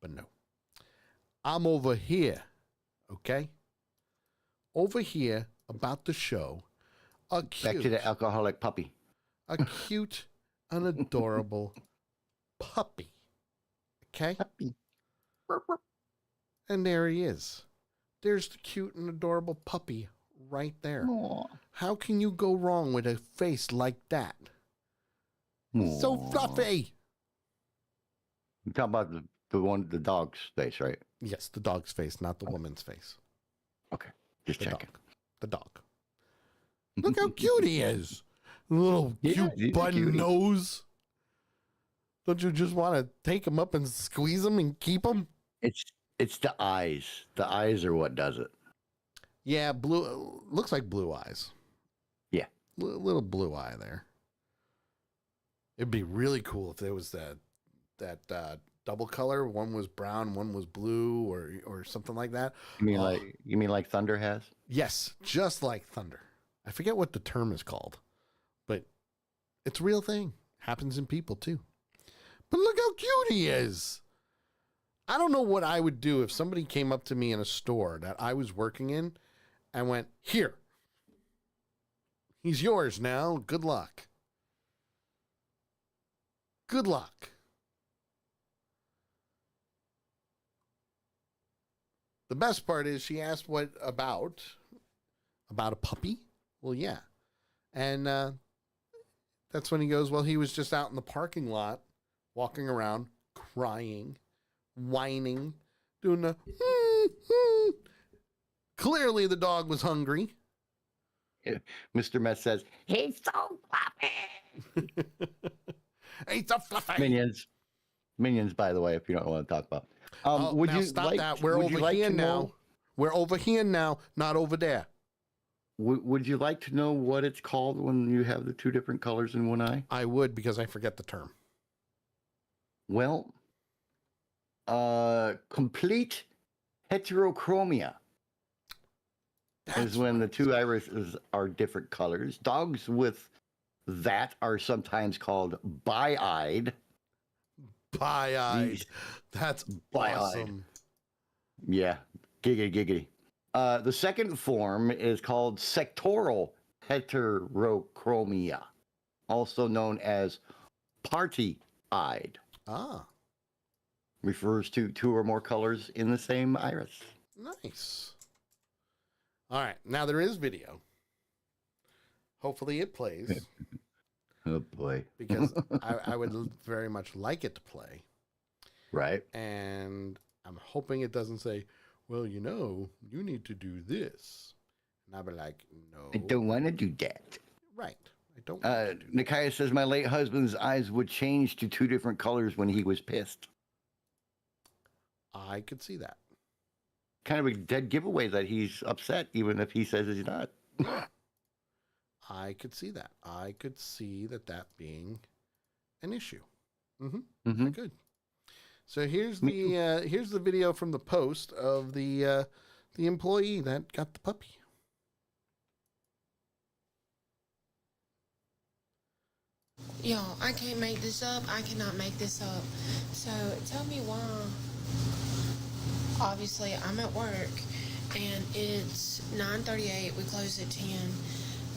But no. I'm over here. Okay? Over here about the show. Back to the alcoholic puppy. A cute and adorable puppy. Okay? Puppy. And there he is. There's the cute and adorable puppy right there. Aww. How can you go wrong with a face like that? Aww. So fluffy. You're talking about the dog's face, right? Yes, the dog's face, not the woman's face. Okay, just The checking. dog. The dog. Look how cute he is. Little Yeah, cute he's a button cutie. nose. Don't you just want to take him up and squeeze him and keep him? It's the eyes. The eyes are what does it. Yeah, blue. Looks like blue eyes. Yeah. Little blue eye there. It'd be really cool if there was that double color. One was brown, one was blue, or something like that. You mean like Thunder has? Yes, just like Thunder. I forget what the term is called, but it's a real thing. Happens in people too. But look how cute he is. I don't know what I would do if somebody came up to me in a store that I was working in and went, "Here. He's yours now. Good luck." Good luck. The best part is she asked what about a puppy? Well, yeah. And that's when he goes, well, he was just out in the parking lot, walking around, crying, whining, doing the Clearly the dog was hungry. Mr. Mess says, he's so fluffy. He's so fluffy. Minions, by the way, if you don't want to talk about. Would now you stop like, that. We're would over you like here to now. know- We're over here now, not over there. Would you like to know what it's called when you have the two different colors in one eye? I would, because I forget the term. Well, complete heterochromia is when the two irises are different colors. Dogs with that are sometimes called bi-eyed. Bi-eyed. These- That's Bi-eyed. awesome. Yeah, giggity. The second form is called sectoral heterochromia, also known as party-eyed. Ah, Refers to two or more colors in the same iris. nice. All right, now there is video. Hopefully it plays, Oh boy. because I would very much like it to play. Right? And I'm hoping it doesn't say, well, you need to do this. And I'll be like, no. I don't want to do that. Right. I don't want to do Nikaya says my late husband's eyes would change to two different colors when he was pissed. I could see that. Kind of a dead giveaway that he's upset, even if he says he's not. I could see that. I could see that being an issue. Mm-hmm. Mm-hmm. I could. So here's the video from the post of the employee that got the puppy. Yo, I can't make this up. I cannot make this up. So tell me why. Obviously, I'm at work, and it's 9:38. We close at 10.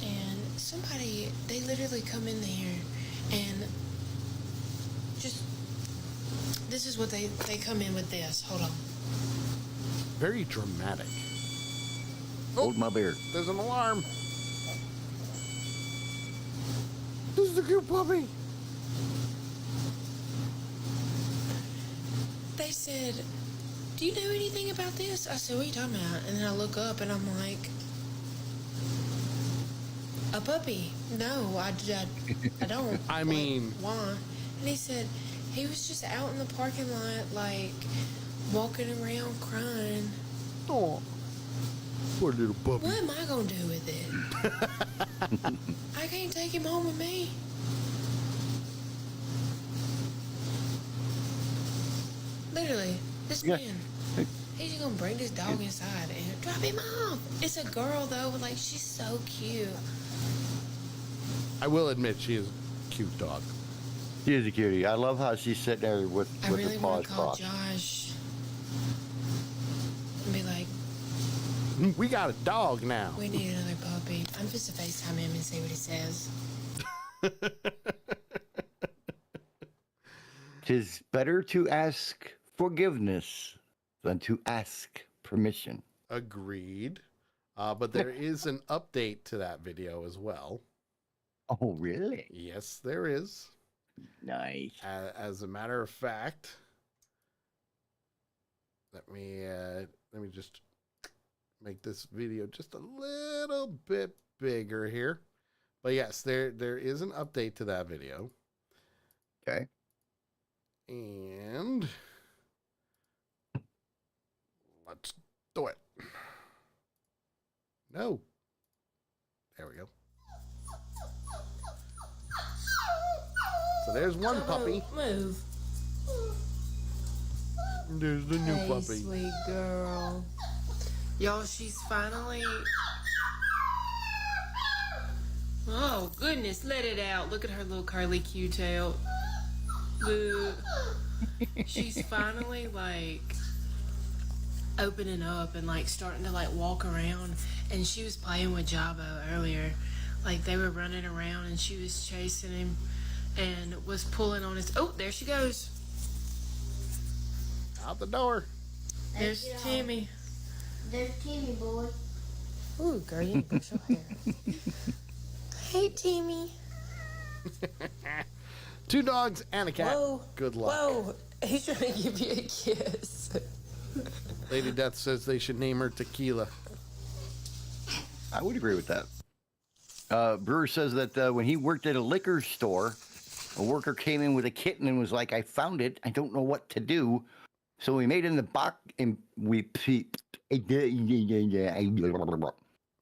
And somebody, they literally come in there and just, this is what they come in with this. Hold on. Very dramatic. Hold my beer. There's an alarm. This is the cute puppy. They said, do you know anything about this? I said, what are you talking about? And then I look up and I'm like, a puppy? No, I don't. I mean... Like, why? And he said, he was just out in the parking lot, like, walking around crying. Oh, poor little puppy. What am I going to do with it? I can't take him home with me. Literally, this Yeah. man, he's just gonna bring this dog inside and drop him off. It's a girl though, like she's so cute. I will admit she is a cute dog. She is a cutie. I love how she's sitting there with I her really want paws to call crossed. Josh and be like, We got a dog now. we need another puppy. I'm just to FaceTime him and see what he says. 'Tis better to ask forgiveness than to ask permission. Agreed. But there is an update to that video as well. Oh, really? Yes, there is. Nice. As a matter of fact, let me just make this video just a little bit bigger here. But yes, there is an update to that video. Okay. And let's do it. No. There we go. So there's one puppy. Move. There's the new Hey, puppy. sweet girl. Y'all, she's finally... Oh, goodness, let it out. Look at her little curly Q-tail. Look. She's finally, like, opening up and, like, starting to, like, walk around. And she was playing with Jabo earlier. Like, they were running around and she was chasing him and was pulling on his... Oh, there she goes. Out the door. There's Timmy. There's Timmy, boy. Ooh, girl, you need to brush your hair. Hey, Timmy. 2 dogs and a cat. Whoa. Good luck. Whoa. He's trying to give you a kiss. Lady Death says they should name her Tequila. I would agree with that. Brewer says that when he worked at a liquor store, a worker came in with a kitten and was like, I found it. I don't know what to do. So we made it in the box and we...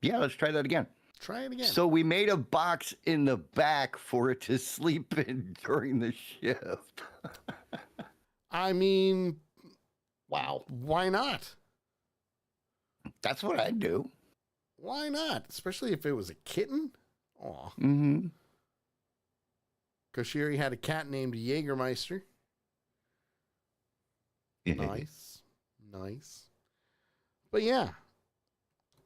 Yeah, let's try that again. Try it again. So we made a box in the back for it to sleep in during the shift. I mean, Wow. why not? That's what I'd do. Why not? Especially if it was a kitten. Aw. Mm-hmm. Because she already had a cat named Jägermeister. Nice. Nice. But yeah.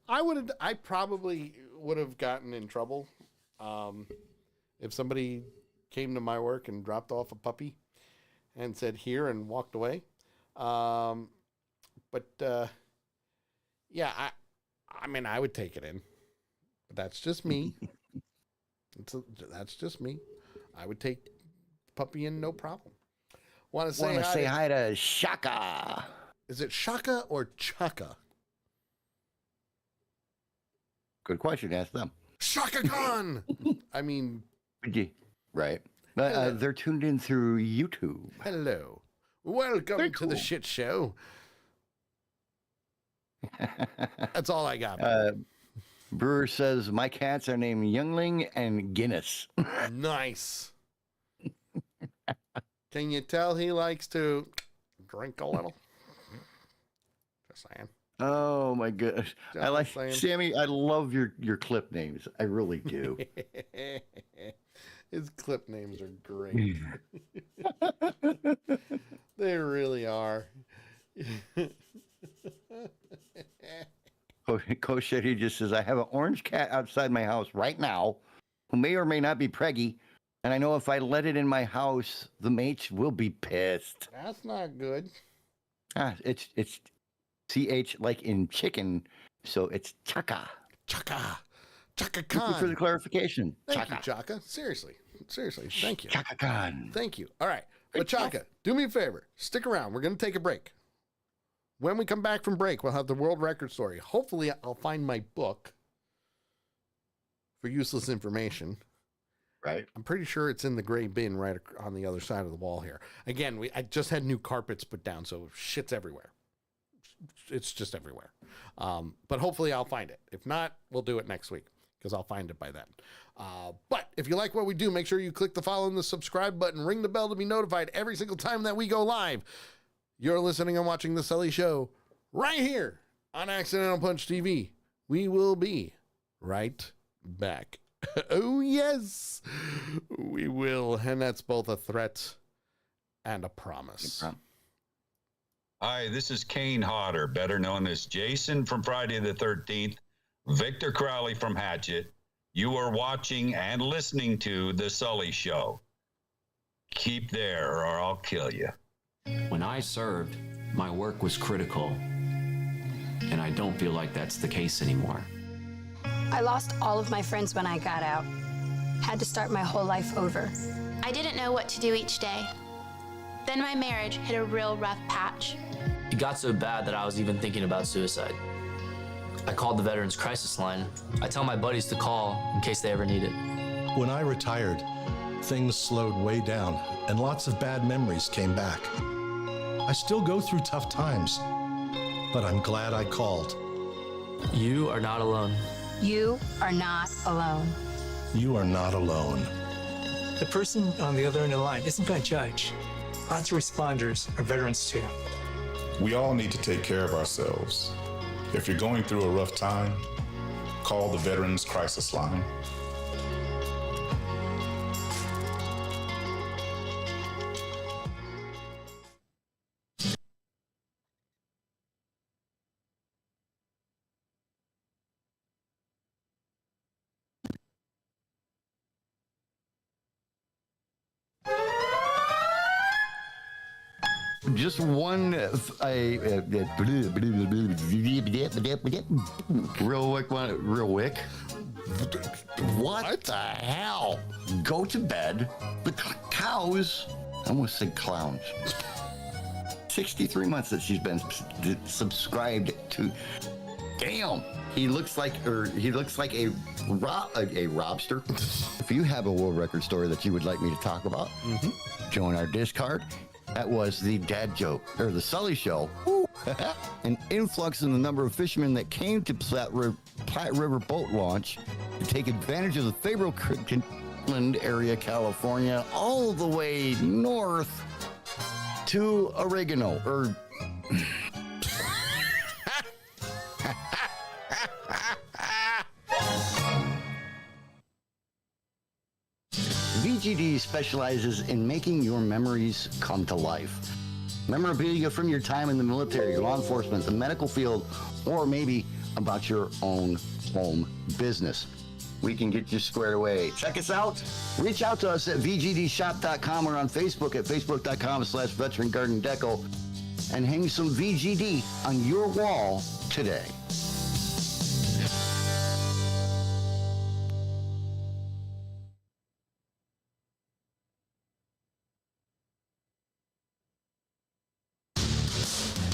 I probably would have gotten in trouble if somebody came to my work and dropped off a puppy and said here and walked away. Yeah, I mean, I would take it in, but that's just me. That's just me. I would take the puppy in, no problem. Want to say hi to Shaka. Is it Shaka or Chaka? Good question. Ask them. Shaka Khan. I mean, Right. They're tuned in through YouTube. hello. Welcome They're to the cool. shit show. That's all I got. Brewer says, my cats are named Youngling and Guinness. Nice. Can you tell he likes to drink a little? Just saying. Oh, my goodness. I like, saying. Sammy, I love your clip names. I really do. His clip names are great. They really are. Coach Shetty just says, I have an orange cat outside my house right now. who may or may not be preggy. And I know if I let it in my house, the mates will be pissed. That's not good. It's CH like in chicken, so it's Chaka. Chaka. Chaka Thank you Khan. for the clarification. Thank you, Chaka. Seriously. Thank you. Chaka Khan. Thank you. All right. But Chaka, do me a favor. Stick around. We're going to take a break. When we come back from break, we'll have the world record story. Hopefully, I'll find my book for useless information. Right. I'm pretty sure it's in the gray bin right on the other side of the wall here. Again, I just had new carpets put down, so shit's everywhere. It's just everywhere. But hopefully I'll find it. If not, we'll do it next week because I'll find it by then. But if you like what we do, make sure you click the follow and the subscribe button. Ring the bell to be notified every single time that we go live. You're listening and watching The Sully Show right here on Accidental Punch TV. We will be right back. Oh, yes, we will. And that's both a threat and a promise. Hi, this is Kane Hodder, better known as Jason from Friday the 13th, Victor Crowley from Hatchet. You are watching and listening to The Sully Show. Keep there or I'll kill you. When I served, my work was critical, and I don't feel like that's the case anymore. I lost all of my friends when I got out. Had to start my whole life over. I didn't know what to do each day. Then my marriage hit a real rough patch. It got so bad that I was even thinking about suicide. I called the Veterans Crisis Line. I tell my buddies to call in case they ever need it. When I retired, things slowed way down and lots of bad memories came back. I still go through tough times, but I'm glad I called. You are not alone. You are not alone. You are not alone. The person on the other end of the line isn't going to judge. Lots of responders are veterans too. We all need to take care of ourselves. If you're going through a rough time, call the Veterans Crisis Line. Just one real quick. What the hell? Go to bed. The cows, I almost said clowns. 63 months that she's been subscribed to. Damn. He looks like a robster. If you have a world record story that you would like me to talk about, join our Discord. That was the dad joke, or the Sully Show. An influx in the number of fishermen that came to Platte River boat launch to take advantage of the favorable Kirkland area, California, all the way north to Oregano, or... VGD specializes in making your memories come to life. Memorabilia from your time in the military, law enforcement, the medical field, or maybe about your own home business. We can get you squared away. Check us out. Reach out to us at VGDshop.com or on Facebook at Facebook.com/Veteran Garden Deco and hang some VGD on your wall today.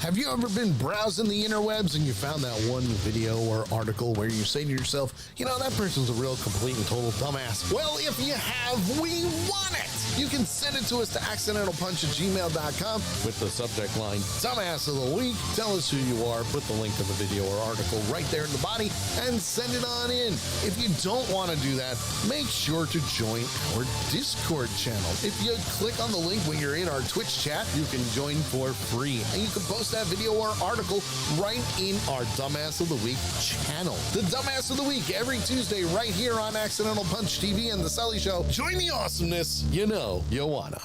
Have you ever been browsing the interwebs and you found that one video or article where you say to yourself, you know, that person's a real complete and total dumbass? Well, if you have, we want it! You can send it to us to accidentalpunch@gmail.com with the subject line, Dumbass of the Week. Tell us who you are, put the link to the video or article right there in the body, and send it on in. If you don't want to do that, make sure to join our Discord channel. If you click on the link when you're in our Twitch chat, you can join for free. And you can post that video or article right in our Dumbass of the Week channel. The Dumbass of the Week every Tuesday right here on Accidental Punch TV and The Sully Show. Join the awesomeness. You know you wanna.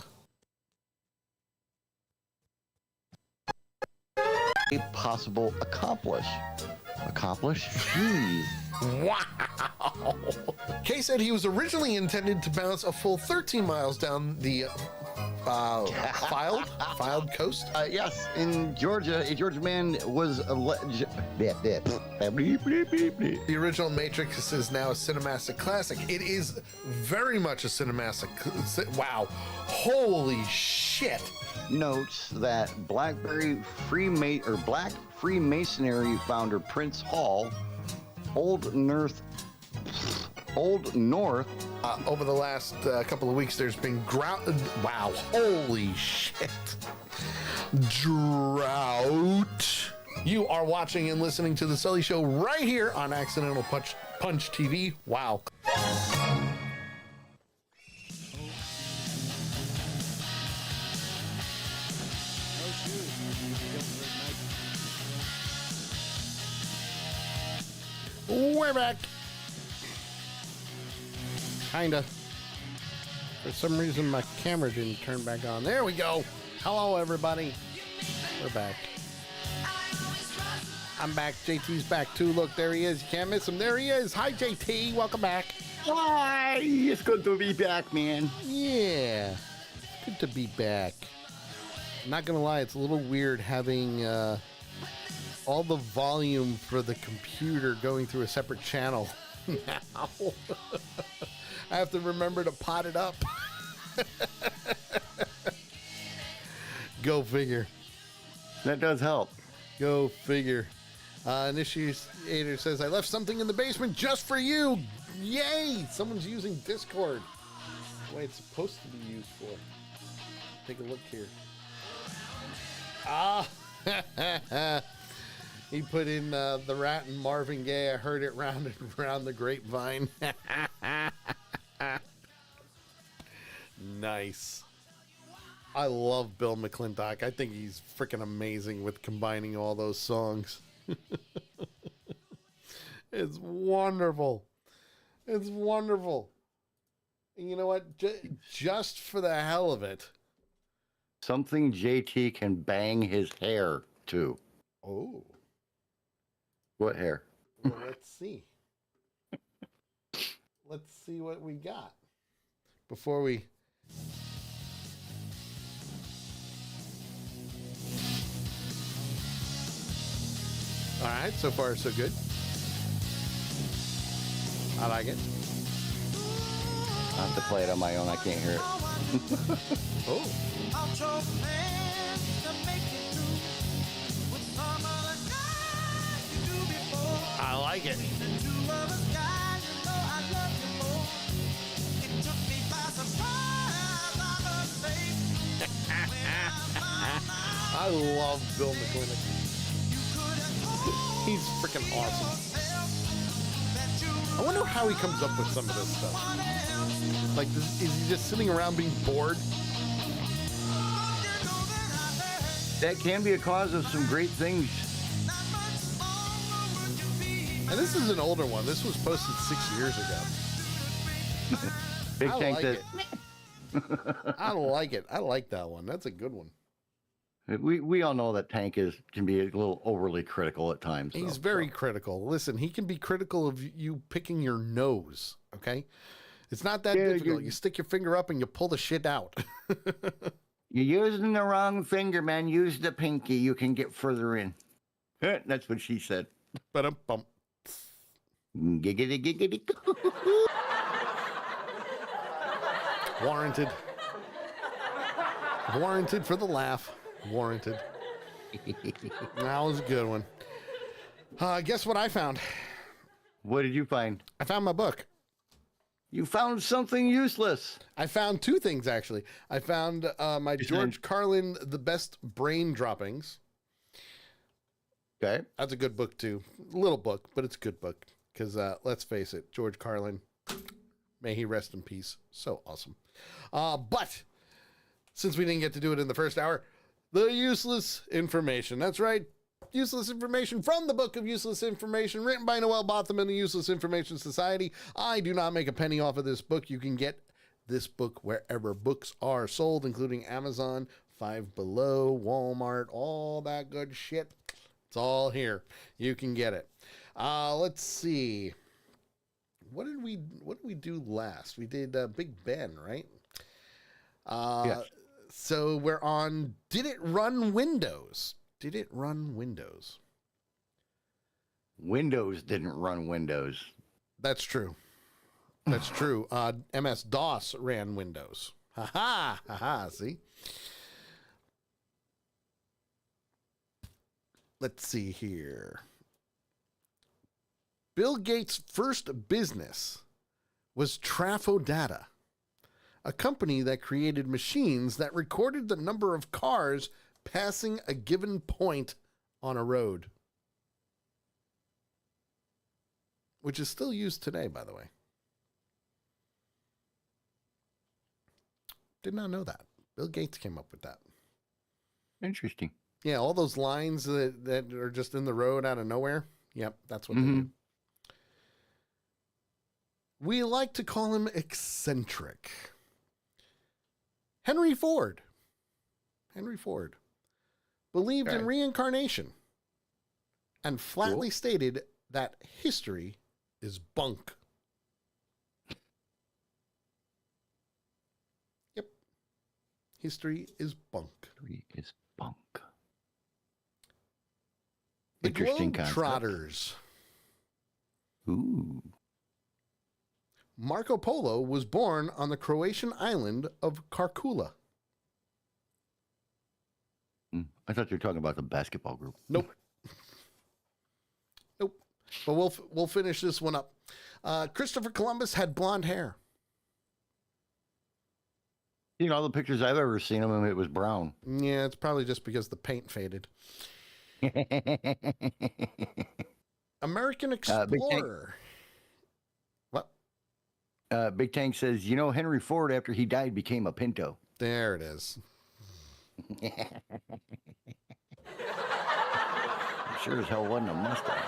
A possible accomplish. Accomplished? Jeez. Wow. Kay said he was originally intended to bounce a full 13 miles down the filed coast. Yes, in Georgia, a Georgia man was alleged. The original Matrix is now a Cinemassic classic. It is very much a Cinemassic. Wow. Holy shit. Notes that Black Freemasonry founder Prince Hall, Old North. Over the last couple of weeks, there's been wow, holy shit. Drought. You are watching and listening to The Sully Show right here on Accidental Punch TV. Wow. We're back. Kinda. For some reason, my camera didn't turn back on. There we go. Hello, everybody. We're back. I'm back. JT's back, too. Look, there he is. You can't miss him. There he is. Hi, JT. Welcome back. Hi. It's good to be back, man. Yeah. It's good to be back. I'm not going to lie. It's a little weird having all the volume for the computer going through a separate channel now. I have to remember to pot it up. Go figure. That does help. Go figure. Initiator says, I left something in the basement just for you. Yay! Someone's using Discord. The way it's supposed to be used for. Take a look here. Ah! He put in the Rat and Marvin Gaye. I heard it round and round the grapevine. Nice. I love Bill McClintock. I think he's freaking amazing with combining all those songs. It's wonderful. It's wonderful. And you know what? Just for the hell of it. Something JT can bang his hair to. Oh. What hair? Well, let's see. Let's see what we got before we. All right, so far so good. I like it. I have to play it on my own. I can't hear it. Oh. I like it. I love Bill McClintock. He's freaking awesome. I wonder how he comes up with some of this stuff. Like, is he just sitting around being bored? That can be a cause of some great things. And this is an older one. This was posted 6 years ago. Big Tank says. I like it. I like that one. That's a good one. We all know that Tank can be a little overly critical at times. He's very critical. Listen, he can be critical of you picking your nose, okay? It's not that difficult. You stick your finger up and you pull the shit out. You're using the wrong finger, man. Use the pinky. You can get further in. That's what she said. Ba-dum-bum. Giggity, giggity. Warranted. Warranted for the laugh. Warranted. That was a good one. Guess what I found? What did you find? I found my book. You found something useless. I found two things, actually. I found my George Carlin, The Best Brain Droppings. Okay. That's a good book, too. Little book, but it's a good book. Because let's face it, George Carlin, may he rest in peace. So awesome. But since we didn't get to do it in the first hour, the useless information. That's right. Useless information from the Book of Useless Information, written by Noel Botham and the Useless Information Society. I do not make a penny off of this book. You can get this book wherever books are sold, including Amazon, Five Below, Walmart, all that good shit. It's all here. You can get it. Let's see. What did we do last? We did Big Ben, right? Yes. So we're on Did It Run Windows? Did it run Windows? Windows didn't run Windows. That's true. That's true. MS-DOS ran Windows. Ha ha, see? Let's see here. Bill Gates' first business was Trafodata, a company that created machines that recorded the number of cars passing a given point on a road. Which is still used today, by the way. Did not know that. Bill Gates came up with that. Interesting. Yeah, all those lines that are just in the road out of nowhere. Yep, that's what they do. We like to call him eccentric. Henry Ford. Henry Ford believed in reincarnation and flatly stated that history is bunk. Yep. History is bunk. History is bunk. The Interesting Globetrotters. Ooh. Marco Polo was born on the Croatian island of Karkula. I thought you were talking about the basketball group. Nope. Nope. But we'll finish this one up. Christopher Columbus had blonde hair. You know, all the pictures I've ever seen of him, it was brown. Yeah, it's probably just because the paint faded. American Explorer. What? Big Tank says, you know, Henry Ford, after he died, became a Pinto. There it is. Sure as hell wasn't a Mustang.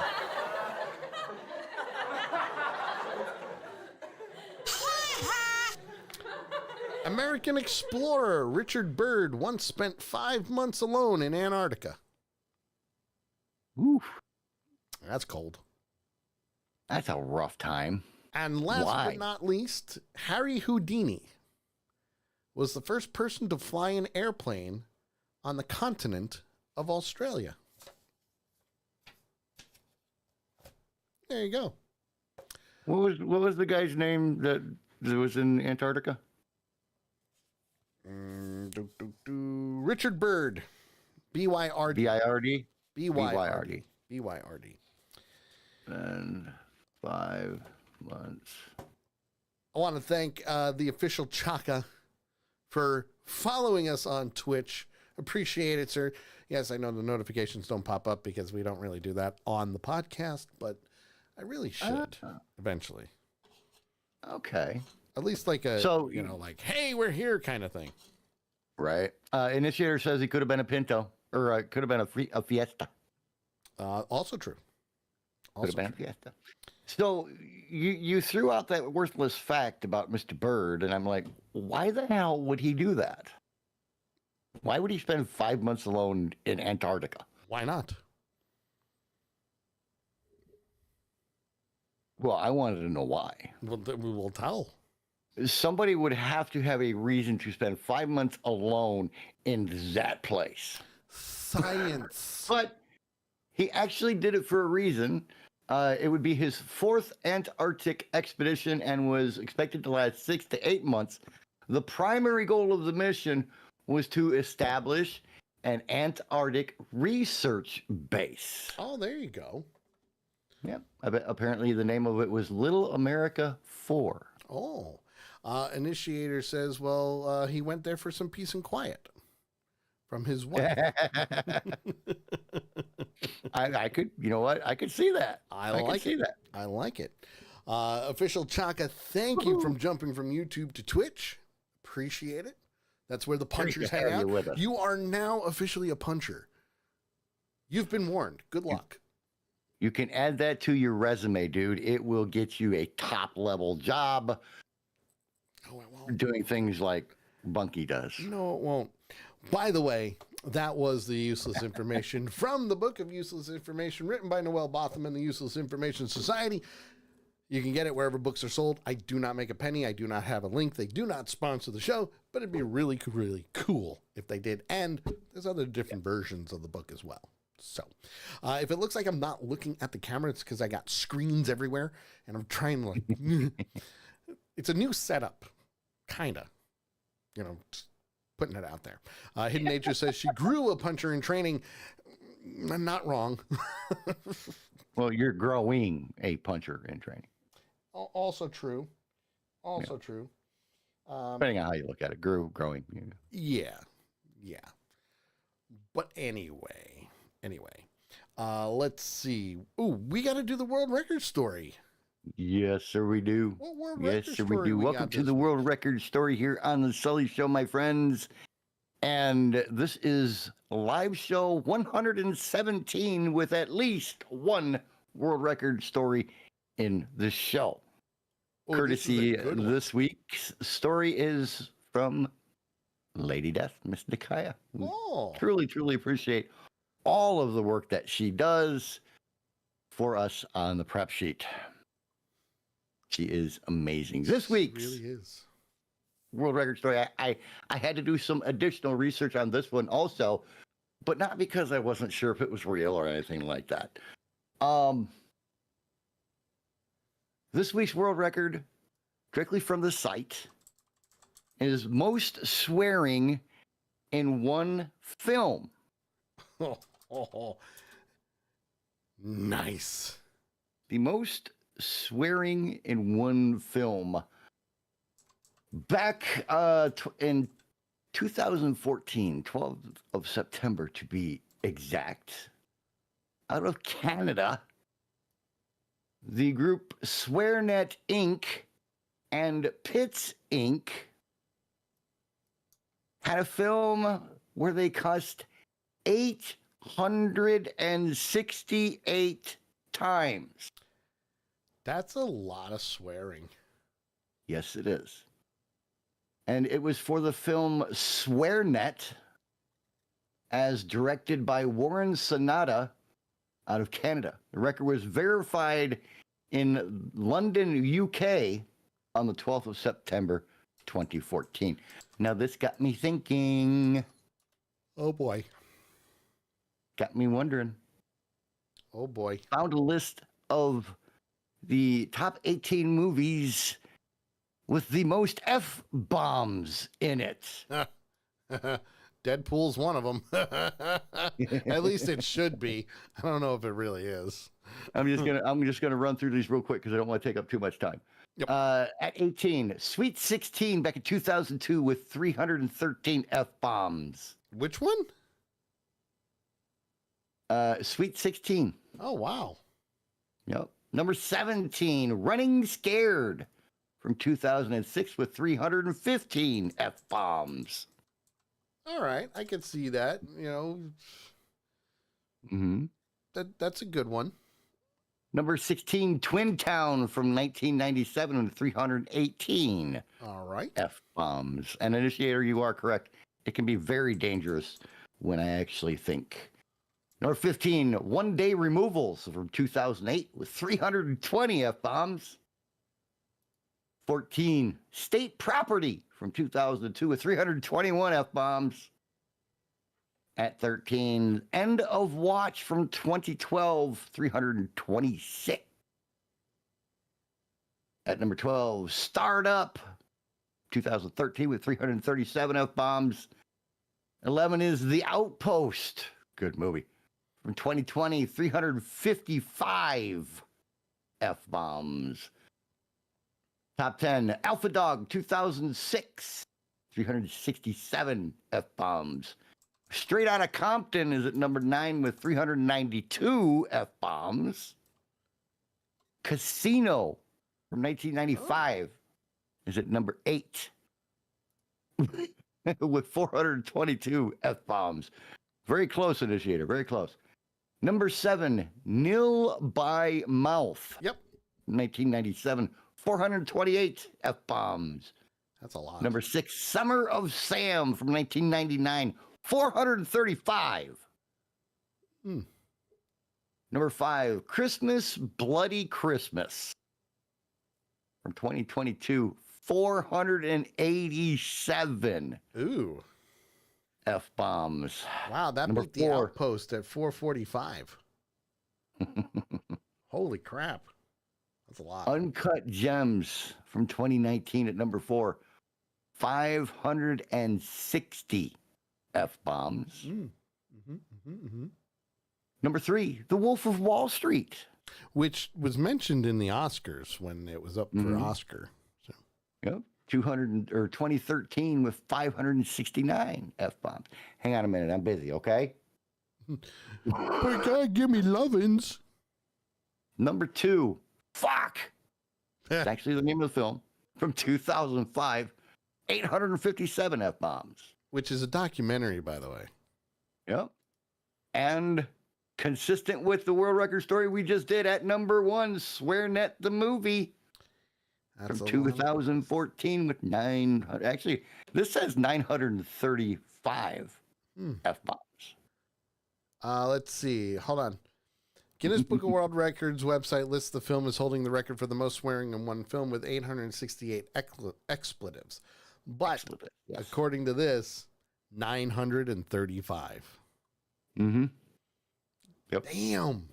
American explorer Richard Byrd once spent 5 months alone in Antarctica. Oof. That's cold. That's a rough time. And last but not least, Harry Houdini was the first person to fly an airplane on the continent of Australia. There you go. What was the guy's name that was in Antarctica? Richard Byrd. B-Y-R-D. B-I-R-D? B-Y-R-D. B-Y-R-D. And 5 months. I want to thank the official Chaka for following us on Twitch. Appreciate it, sir. Yes, I know the notifications don't pop up because we don't really do that on the podcast, but I really should eventually. Okay. At least like a, so, like, hey, we're here kind of thing. Right. Initiator says he could have been a Pinto, or could have been a Fiesta. Also true. Could have been a Fiesta. So you threw out that worthless fact about Mr. Byrd, and I'm like, why the hell would he do that? Why would he spend 5 months alone in Antarctica? Why not? Well, I wanted to know why. Well, we will tell. Somebody would have to have a reason to spend 5 months alone in that place. Science. But he actually did it for a reason. It would be his 4th Antarctic expedition and was expected to last 6 to 8 months. The primary goal of the mission was to establish an Antarctic research base. Oh, there you go. Yep. Apparently the name of it was Little America 4. Oh. Initiator says, well, he went there for some peace and quiet from his wife. I could, you know what? I could see that. I like it. Official Chaka, thank you from jumping from YouTube to Twitch. Appreciate it. That's where the punchers hang out. You are now officially a puncher. You've been warned. Good luck. You can add that to your resume, dude. It will get you a top level job. Oh, it won't. Doing things like Bunky does. No, it won't. By the way, That was the useless information from the Book of Useless Information, written by Noel Botham and the Useless Information Society. You can get it wherever books are sold. I do not make a penny. I do not have a link. They do not sponsor the show, but it'd be really, really cool if they did. And there's other different versions of the book as well. So if it looks like I'm not looking at the camera, it's because I got screens everywhere and I'm trying to like, it's a new setup, kind of, you know, just putting it out there. Hidden Nature says she grew a puncher in training. I'm not wrong. Well, you're growing a puncher in training. Also true. Also true. Depending on how you look at it, growing. Yeah. But anyway, let's see. Ooh, we got to do the world record story. Yes, sir, we do. What world Yes, record sir, we story do. we Welcome got to this the week? world record story here on the Sully Show, my friends. And this is live show 117 with at least one world record story in the show. Oh, Courtesy, this is a good one. this week's story is from Lady Death, Miss Nikaya. We Oh. Truly, truly appreciate all of the work that she does for us on the prep sheet. She is amazing. This week's really is. world record story, I had to do some additional research on this one also, but not because I wasn't sure if it was real or anything like that. This week's world record, directly from the site, is most swearing in one film. Nice. The most swearing in one film. Back in 2014, 12th of September to be exact, out of Canada, the group SwearNet Inc. and Pitts Inc. had a film where they cussed 868 times. That's a lot of swearing. Yes, it is. And it was for the film SwearNet, as directed by Warren Sonata out of Canada. The record was verified in London, UK on the 12th of September, 2014. Now, this got me thinking. Oh, boy. Got me wondering. Oh, boy. Found a list of the top 18 movies with the most F-bombs in it. Deadpool's one of them. At least it should be. I don't know if it really is. I'm just gonna run through these real quick because I don't want to take up too much time. Yep. At 18, Sweet 16 back in 2002 with 313 F-bombs. Which one? Sweet 16. Oh, wow. Yep. Number 17, Running Scared from 2006 with 315 F-bombs. All right. I can see that. You know, that's a good one. Number 16, Twin Town from 1997 with 318 All right. F-bombs. And Initiator, you are correct. It can be very dangerous when I actually think. Number 15, One Day Removals from 2008 with 320 F-bombs. 14, State Property from 2002 with 321 F-bombs. At 13, End of Watch from 2012, 326. At number 12, Startup, 2013 with 337 F-bombs. 11 is The Outpost. Good movie. From 2020, 355 F-bombs. Top 10, Alpha Dog, 2006, 367 F-bombs. Straight Outta Compton is at number 9 with 392 F-bombs. Casino from 1995 is at number 8 with 422 F-bombs. Very close, Initiator, very close. Number 7, Nil by Mouth. Yep. 1997, 428 F-bombs. That's a lot. Number 6, Summer of Sam from 1999, 435. Hmm. Number 5, Christmas, Bloody Christmas. From 2022, 487. Ooh. F-bombs. Wow, that Number beat the 4. Outpost at 445. Holy crap. That's a lot. Uncut Gems from 2019 at number 4. 560 F-bombs. Number 3, The Wolf of Wall Street. Which was mentioned in the Oscars when it was up for Oscar. So. Yep. 2013 with 569 F-bombs. Hang on a minute. I'm busy, okay? But God, give me lovin's. Number 2, Fuck. It's actually the name of the film. From 2005, 857 F-bombs. Which is a documentary, by the way. Yep. And consistent with the world record story we just did at number 1, SwearNet the movie. That's from 2014 with 900. Actually, this says 935 F-bombs. Let's see. Hold on. Guinness Book of World Records website lists the film as holding the record for the most swearing in one film with 868 expletives. But according to this, 935. Yep. Damn.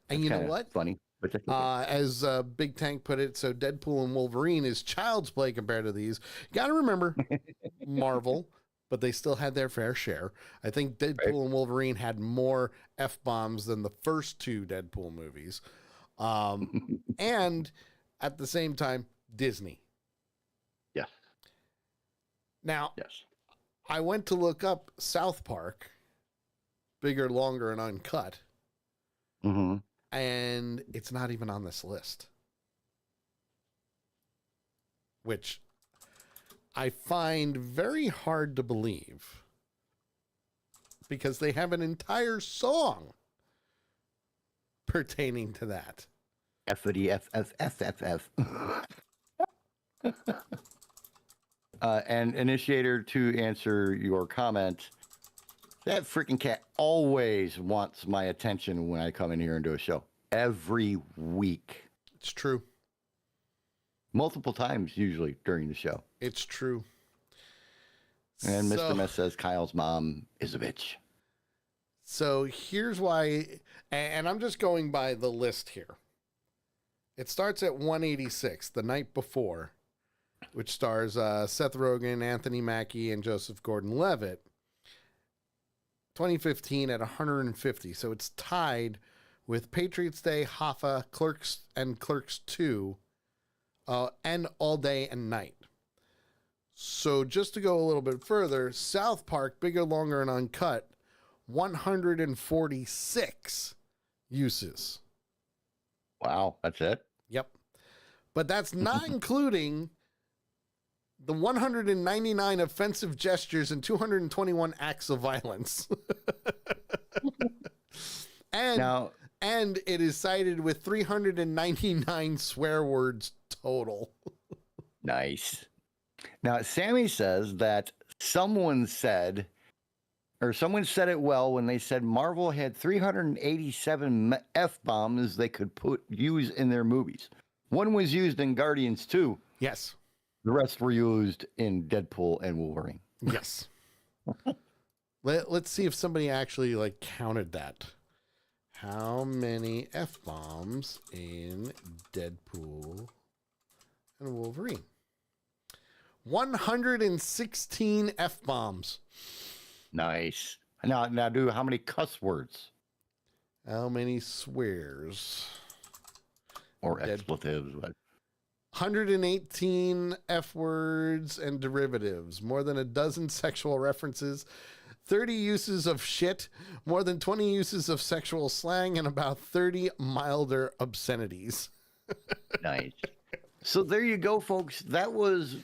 And you know what? Funny. As Big Tank put it, so Deadpool and Wolverine is child's play compared to these. Got to remember, Marvel, but they still had their fair share. I think Deadpool and Wolverine had more F-bombs than the first 2 Deadpool movies. And at the same time, Disney. Yes. Now, yes. I went to look up South Park, Bigger, Longer, and Uncut. And it's not even on this list. Which I find very hard to believe. Because they have an entire song pertaining to that. F. And initiator, to answer your comment, that freaking cat always wants my attention when I come in here and do a show. Every week. It's true. Multiple times, usually, during the show. It's true. And Mr. Mess says Kyle's mom is a bitch. So here's why, and I'm just going by the list here. It starts at 186, The Night Before, which stars Seth Rogen, Anthony Mackie, and Joseph Gordon-Levitt. 2015 at 150, so it's tied with Patriots Day, Hoffa, Clerks, and Clerks 2, and All Day and Night. So just to go a little bit further, South Park, Bigger, Longer, and Uncut, 146 uses. Wow, that's it? Yep. But that's not including the 199 offensive gestures and 221 acts of violence. And it is cited with 399 swear words total. Nice. Now, Sammy says that someone said it well when they said Marvel had 387 F-bombs they could use in their movies. One was used in Guardians 2. Yes. The rest were used in Deadpool and Wolverine. Yes. Let's see if somebody actually counted that. How many F-bombs in Deadpool and Wolverine? 116 F-bombs. Nice. Now do how many cuss words? How many swears? Or expletives. 118 F words and derivatives, more than a dozen sexual references, 30 uses of shit, more than 20 uses of sexual slang, and about 30 milder obscenities. Nice. So there you go, folks. That was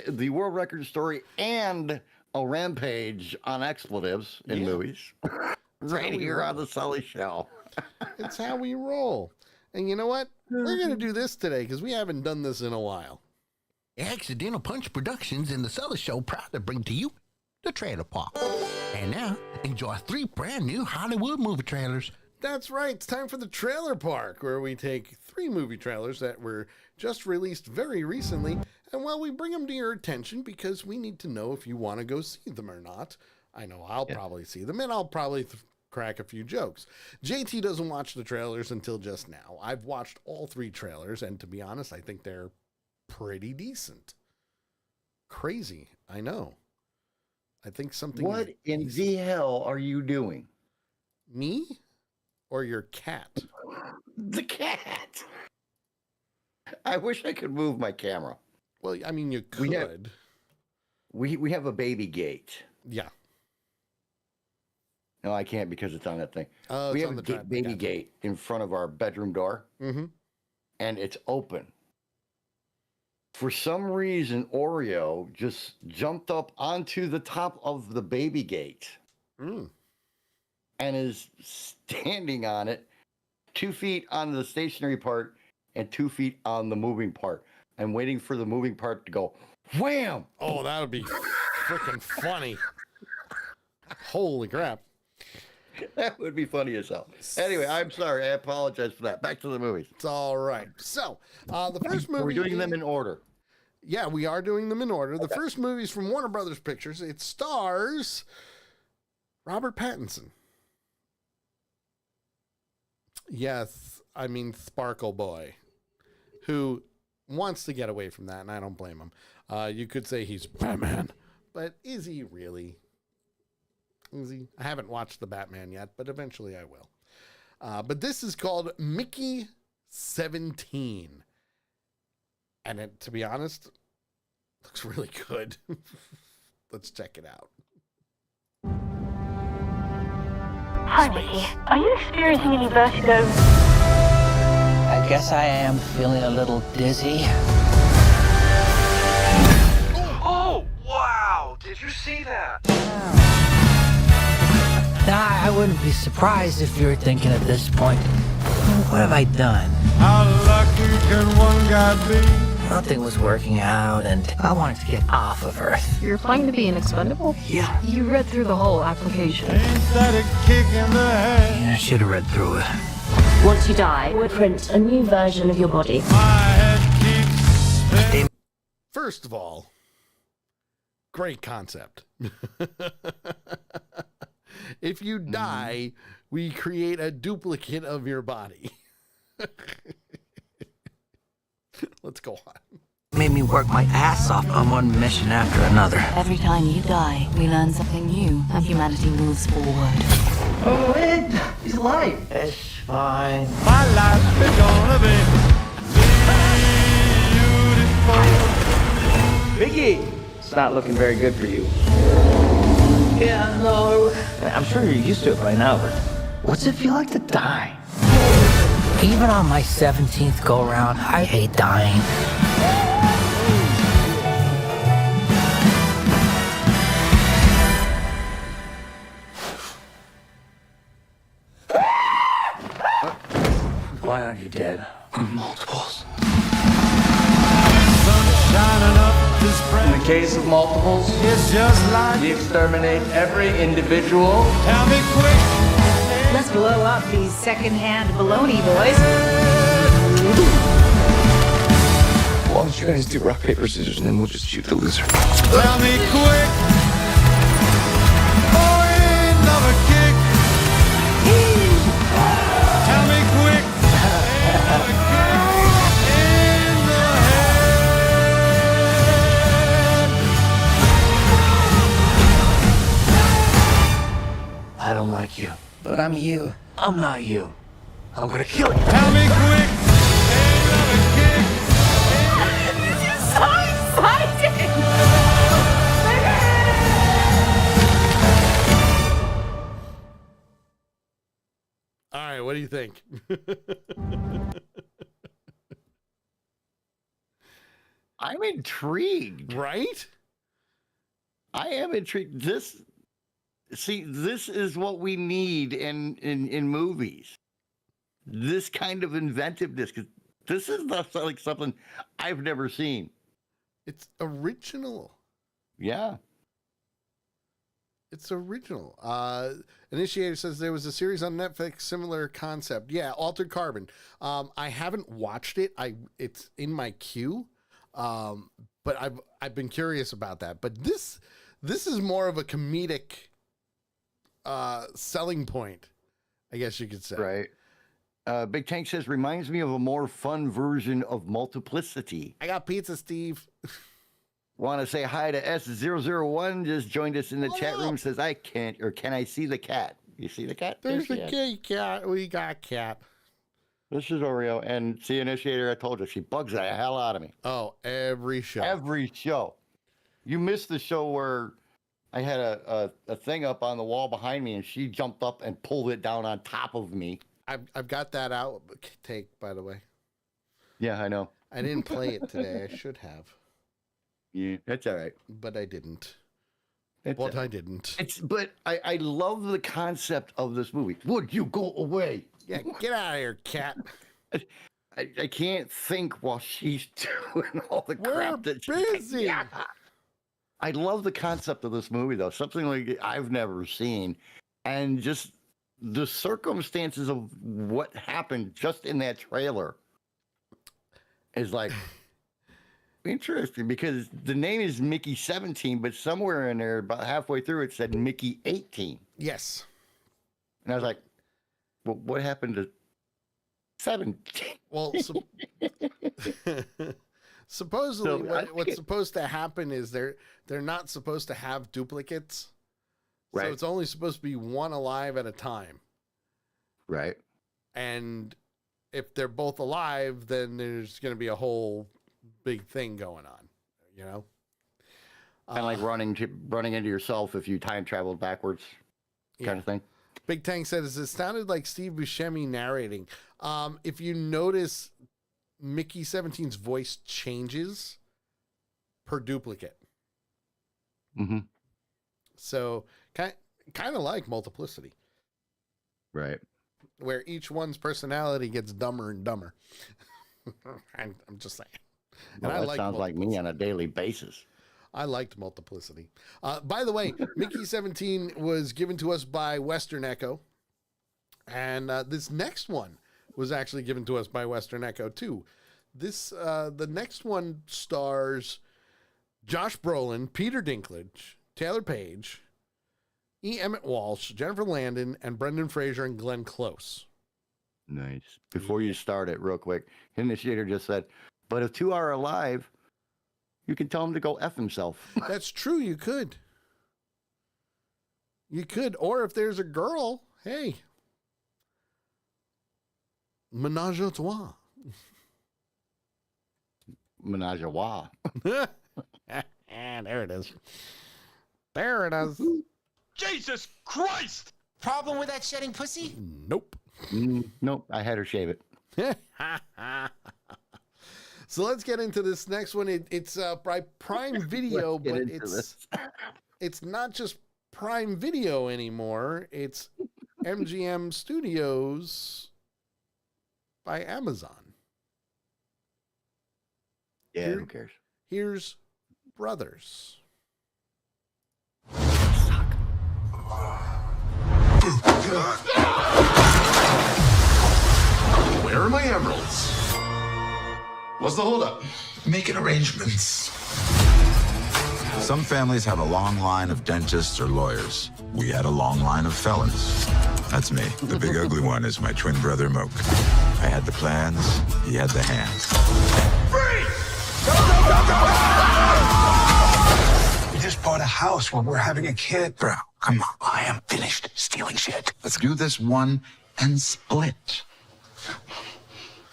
the world record story and a rampage on expletives in movies. Right here on the Sully Show. It's how we roll. And you know what? We're going to do this today because we haven't done this in a while. Accidental Punch Productions and the Sully Show proud to bring to you the Trailer Park. And now, enjoy 3 brand new Hollywood movie trailers. That's right. It's time for the Trailer Park, where we take 3 movie trailers that were just released very recently, and well, we bring them to your attention because we need to know if you want to go see them or not. I know I'll probably see them, and I'll probably crack a few jokes. JT doesn't watch the trailers until just now. I've watched all 3 trailers, and to be honest, I think they're pretty decent. Crazy, I know. I think something... What in the hell are you doing? Me? Or your cat? The cat. I wish I could move my camera. Well, I mean, you could. We have a baby gate. Yeah. No, I can't because it's on that thing. Oh, we it's have on a the baby gate in front of our bedroom door, and it's open. For some reason, Oreo just jumped up onto the top of the baby gate and is standing on it, 2 feet on the stationary part and 2 feet on the moving part. I'm waiting for the moving part to go wham. Oh, that would be freaking funny. Holy crap. That would be funny as hell. Anyway, I'm sorry. I apologize for that. Back to the movies. It's all right. So, the first movie... We're doing them in order. Yeah, we are doing them in order. The first movie is from Warner Brothers Pictures. It stars Robert Pattinson. Yes, I mean Sparkle Boy, who wants to get away from that, and I don't blame him. You could say he's Batman, but is he really? Is he? I haven't watched the Batman yet, but eventually I will. But this is called Mickey 17. And it, to be honest, looks really good. Let's check it out. Hi, Mickey. Are you experiencing any vertigo? I guess I am feeling a little dizzy. Oh, wow! Did you see that? Now, I wouldn't be surprised if you're thinking at this point, what have I done? How lucky can one guy be? Nothing was working out, and I wanted to get off of Earth. You're applying to be an expendable? Yeah. You read through the whole application. Ain't that a kick in the head? I should have read through it. Once you die, we'll print a new version of your body. My head keeps spinning. First of all, great concept. If you die, we create a duplicate of your body. Let's go on. Made me work my ass off on one mission after another. Every time you die, we learn something new, and humanity moves forward. Oh, wait! He's alive! It's fine. My life is gonna be beautiful. Vicky! It's not looking very good for you. Yeah, no. I'm sure you're used to it by now, but what's it feel like to die? Even on my 17th go-round, I hate dying. Why aren't you dead? Multiples. In the case of multiples, it's just like We exterminate every individual. tell me quick. Let's blow up these second-hand baloney boys. Why don't you guys do rock, paper, scissors, and then we'll just shoot the loser. Tell me quick. Oh, another kick. Tell me quick. Another kick in the head. I don't like you, but I'm you. I'm not you. I'm gonna kill you. Tell me quick. Another kick. This is so exciting! All right, what do you think? I'm intrigued. Right? I am intrigued. This is what we need in movies. This kind of inventiveness, because this is not like something I've never seen. It's original. Yeah. It's original. Initiator says there was a series on Netflix, similar concept. Yeah, Altered Carbon. I haven't watched it. It's in my queue. But I've been curious about that. But this is more of a comedic selling point, I guess you could say. Right. Big Tank says, reminds me of a more fun version of Multiplicity. I got pizza, Steve. Want to say hi to S001, just joined us in the chat room, says, I can't, or can I see the cat? You see the cat? There's a gay cat. We got cat. This is Oreo, and see, Initiator, I told you, she bugs the hell out of me. Oh, every show. Every show. You missed the show where I had a thing up on the wall behind me, and she jumped up and pulled it down on top of me. I've got that outtake, by the way. Yeah, I know. I didn't play it today. I should have. Yeah, that's all right. But I didn't. I didn't. But I love the concept of this movie. Would you go away? Yeah, get out of here, cat. I can't think while she's doing all the crap that she's busy. I love the concept of this movie, though. Something like I've never seen. And just the circumstances of what happened just in that trailer is like interesting, because the name is Mickey 17, but somewhere in there, about halfway through, it said Mickey 18. Yes. And I was like, well, what happened to 17? Well, supposedly what's supposed to happen is they're not supposed to have duplicates. Right. So it's only supposed to be one alive at a time. Right. And if they're both alive, then there's going to be a whole big thing going on, you know? Kind of like running into yourself if you time traveled backwards kind of thing. Big Tank says it sounded like Steve Buscemi narrating. If you notice, Mickey 17's voice changes per duplicate. Mm-hmm. So kind of like Multiplicity. Right. Where each one's personality gets dumber and dumber. I'm just saying. Well, and that sounds like me on a daily basis. I liked Multiplicity. By the way, Mickey 17 was given to us by Western Echo. And this next one was actually given to us by Western Echo, too. The next one stars Josh Brolin, Peter Dinklage, Taylor Page, E. Emmett Walsh, Jennifer Landon, and Brendan Fraser and Glenn Close. Nice. Before you start it, real quick, Initiator just said, but if two are alive, you can tell him to go F himself. That's true. You could. You could. Or if there's a girl, hey. Menage a trois. Menage a trois. And there it is. There it is. Jesus Christ! Problem with that shedding pussy? Nope. Nope. I had her shave it. So let's get into this next one. It's by Prime Video, but it's not just Prime Video anymore. It's MGM Studios by Amazon. Yeah, who cares? Here's Brothers. Where are my emeralds? What's the holdup? Making arrangements. Some families have a long line of dentists or lawyers. We had a long line of felons. That's me. The big ugly one is my twin brother, Moke. I had the plans, he had the hands. We just bought a house where we're having a kid. Bro, come on. I am finished stealing shit. Let's do this one and split.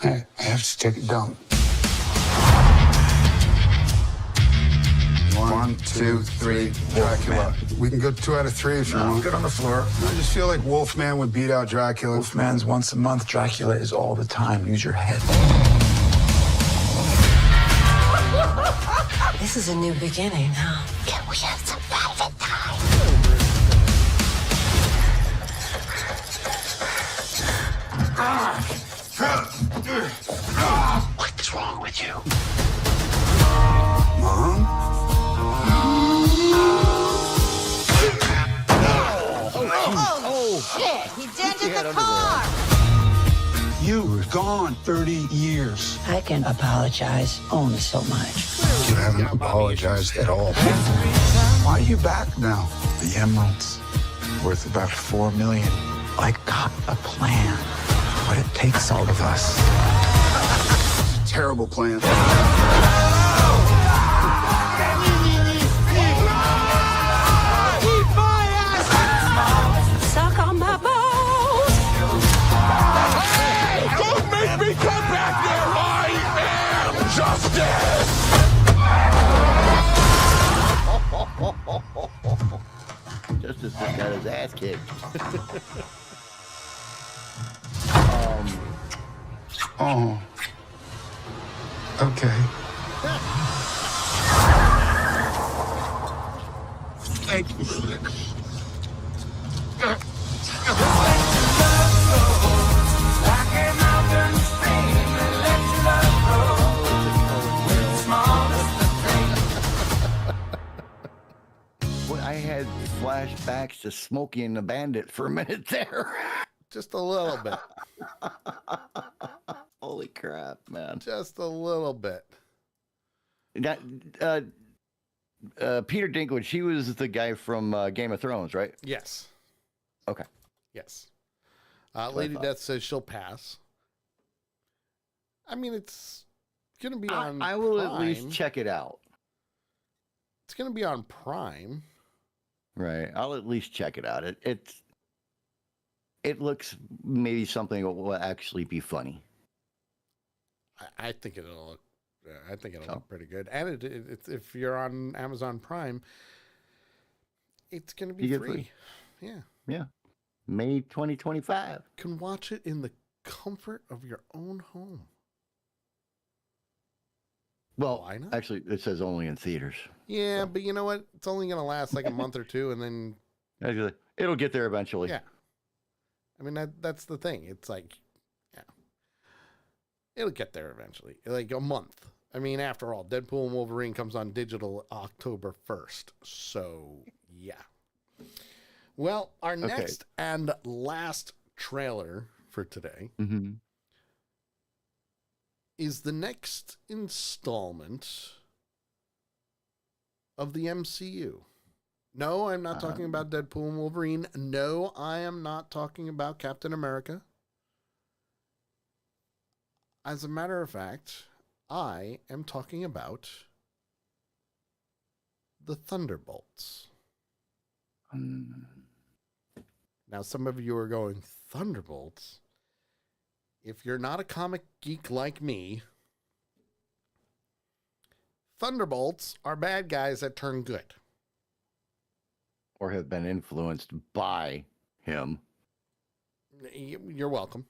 I have to take a dump. 1, 2, 3, Dracula. We can go 2 out of 3 if you want. Good on the floor. I just feel like Wolfman would beat out Dracula. Wolfman's once a month. Dracula is all the time. Use your head. This is a new beginning, huh? Can we have some private time? What's wrong with you? Mom? gone 30 years. I can apologize only so much. You haven't apologized at all. Why are you back now? The emeralds, worth about $4 million. I got a plan, but it takes all of us. It's a terrible plan. Suck on my balls. Don't make me come back there! I am justice! Justice just got his ass kicked. Oh. Okay. Thank you. Well, I had flashbacks to Smokey and the Bandit for a minute there. Just a little bit. Holy crap, man. Just a little bit. That, Peter Dinklage, he was the guy from Game of Thrones, right? Yes. Okay. Yes. Lady Death says she'll pass. I mean, it's going to be on I will Prime. at least check it out. It's going to be on Prime. Right. I'll at least check it out. It looks maybe something that will actually be funny. I think it'll look. I think it'll look pretty good. And it's if you're on Amazon Prime, it's going to be free. Yeah. Yeah. May 2025. Can watch it in the comfort of your own home. Well, why not? Actually, it says only in theaters. Yeah, but you know what? It's only going to last like a month or two, and then Actually, it'll get there eventually. yeah. I mean that's the thing. It's like, yeah, it'll get there eventually. Like a month. I mean, after all, Deadpool and Wolverine comes on digital October 1st. So yeah. Well, our next and last trailer for today is the next installment of the MCU. No, I'm not talking about Deadpool and Wolverine. No, I am not talking about Captain America. As a matter of fact, I am talking about the Thunderbolts. Now, some of you are going, Thunderbolts? If you're not a comic geek like me, Thunderbolts are bad guys that turn good. Or have been influenced by him. You're welcome.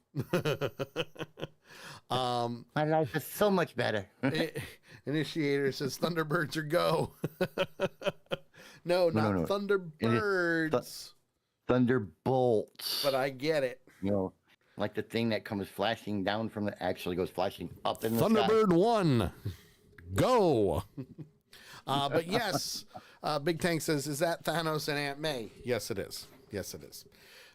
My life is so much better. Initiator says Thunderbirds or go. No, not Thunderbirds. Thunderbolts. But I get it. You know, like the thing that comes flashing down from the actually goes flashing up in the Thunderbird sky. 1. Go. But yes, Big Tank says, is that Thanos and Aunt May? Yes, it is. Yes, it is.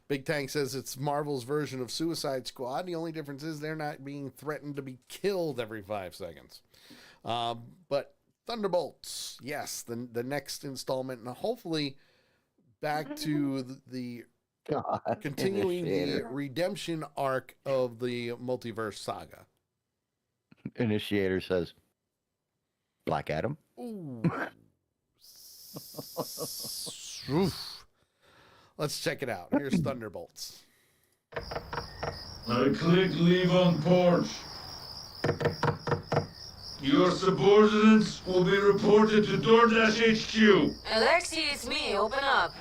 Big Tank says it's Marvel's version of Suicide Squad. The only difference is they're not being threatened to be killed every 5 seconds. But Thunderbolts, yes, the next installment, and hopefully back to the continuing the redemption arc of the multiverse saga. Initiator says, Black Adam. Ooh. Oof. Let's check it out. Here's Thunderbolts. I click leave on porch. Your subordinates will be reported to DoorDash HQ. Alexi, it's me. Open up.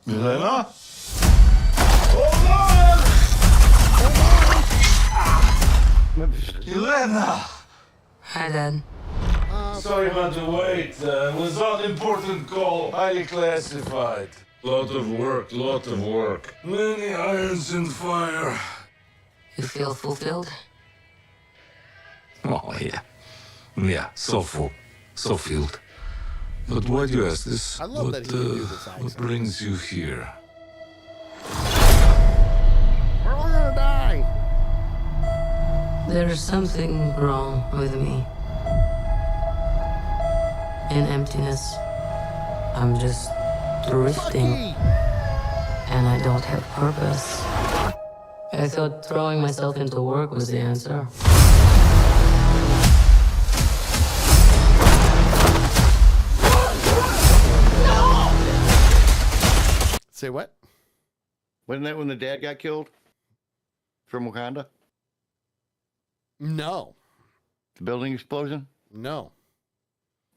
Milena? Milena! Hi, Dad. Sorry about the wait. Was an important call. Highly classified. Lot of work. Many irons in fire. You feel fulfilled? Oh, yeah. Yeah, so full. So filled. But why do you ask this? I love that he can do this accent. What brings you here? We're all gonna die. There's something wrong with me. In emptiness, I'm just drifting. And I don't have purpose. I thought throwing myself into work was the answer. Say what? Wasn't that when the dad got killed from Wakanda? No. The building explosion? No.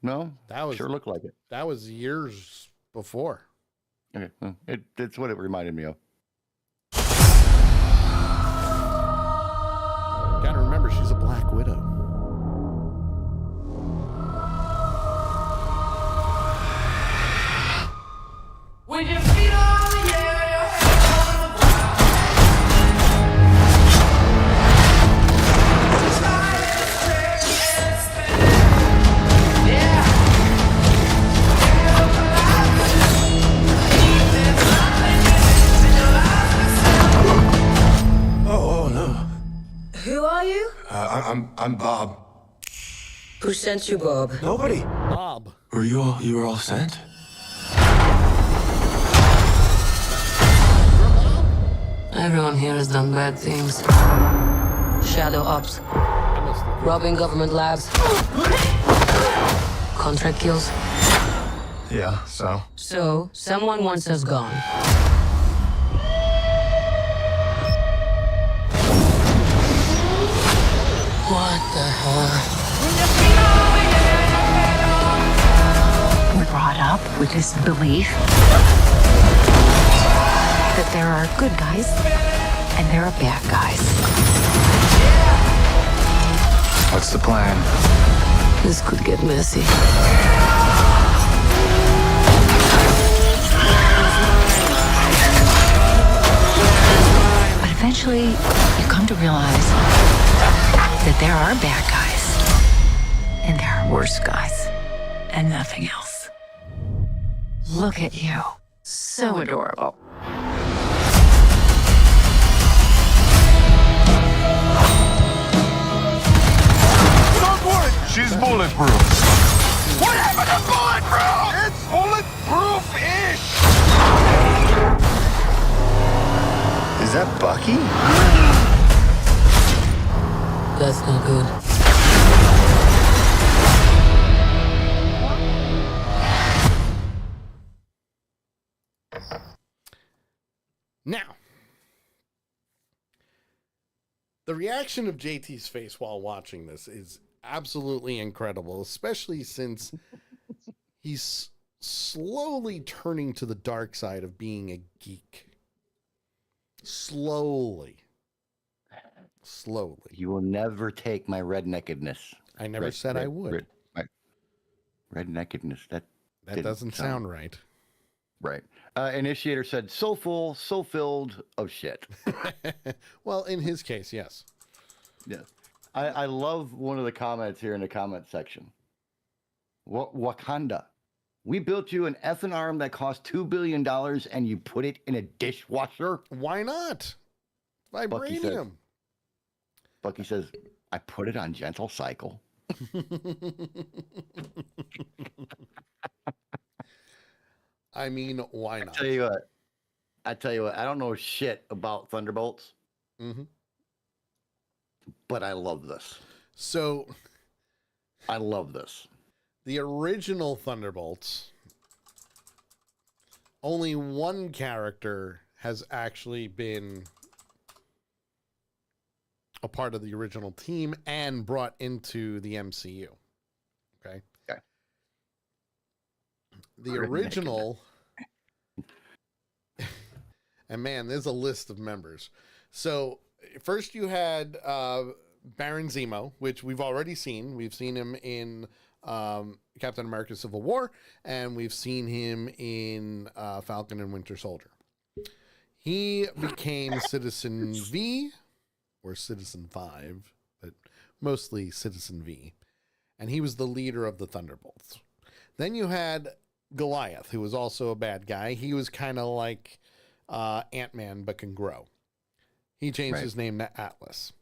No? That was sure looked like it. That was years before. Okay. Well, it's what it reminded me of. Gotta remember, she's a Black Widow. With your feet on the air, your head on the ground. Try and shake and spin. Yeah. Oh, no. Who are you? I'm Bob. Who sent you, Bob? Nobody. Bob. You were all sent? Everyone here has done bad things. Shadow ops. Robbing government labs. Contract kills. Yeah, so? So, someone wants us gone. What the hell? We're brought up with this belief that there are good guys and there are bad guys. What's the plan? This could get messy. But eventually, you come to realize that there are bad guys and there are worse guys and nothing else. Look at you. So adorable. Don't worry, she's bulletproof. What happened to bulletproof? It's bulletproof-ish. Is that Bucky? That's not good. Now, the reaction of JT's face while watching this is absolutely incredible, especially since he's slowly turning to the dark side of being a geek. Slowly. You will never take my redneckedness. I never said I would. Redneckedness. That doesn't sound right. Right. Initiator said, so full, so filled of shit. Well, in his case, yes. Yeah. I love one of the comments here in the comment section. Wakanda. We built you an effing arm that cost $2 billion and you put it in a dishwasher? Why not? Vibranium. Bucky says, I put it on gentle cycle. I mean, why not? I tell you what, I don't know shit about Thunderbolts. Mm-hmm. But I love this. So I love this. The original Thunderbolts, only one character has actually been a part of the original team and brought into the MCU. Okay. The original, and man, there's a list of members. So first you had Baron Zemo, which we've already seen. We've seen him in Captain America Civil War, and we've seen him in Falcon and Winter Soldier. He became Citizen V, or Citizen 5, but mostly Citizen V, and he was the leader of the Thunderbolts. Then you had Goliath, who was also a bad guy. He was kind of like Ant-Man, but can grow. He changed his name to Atlas.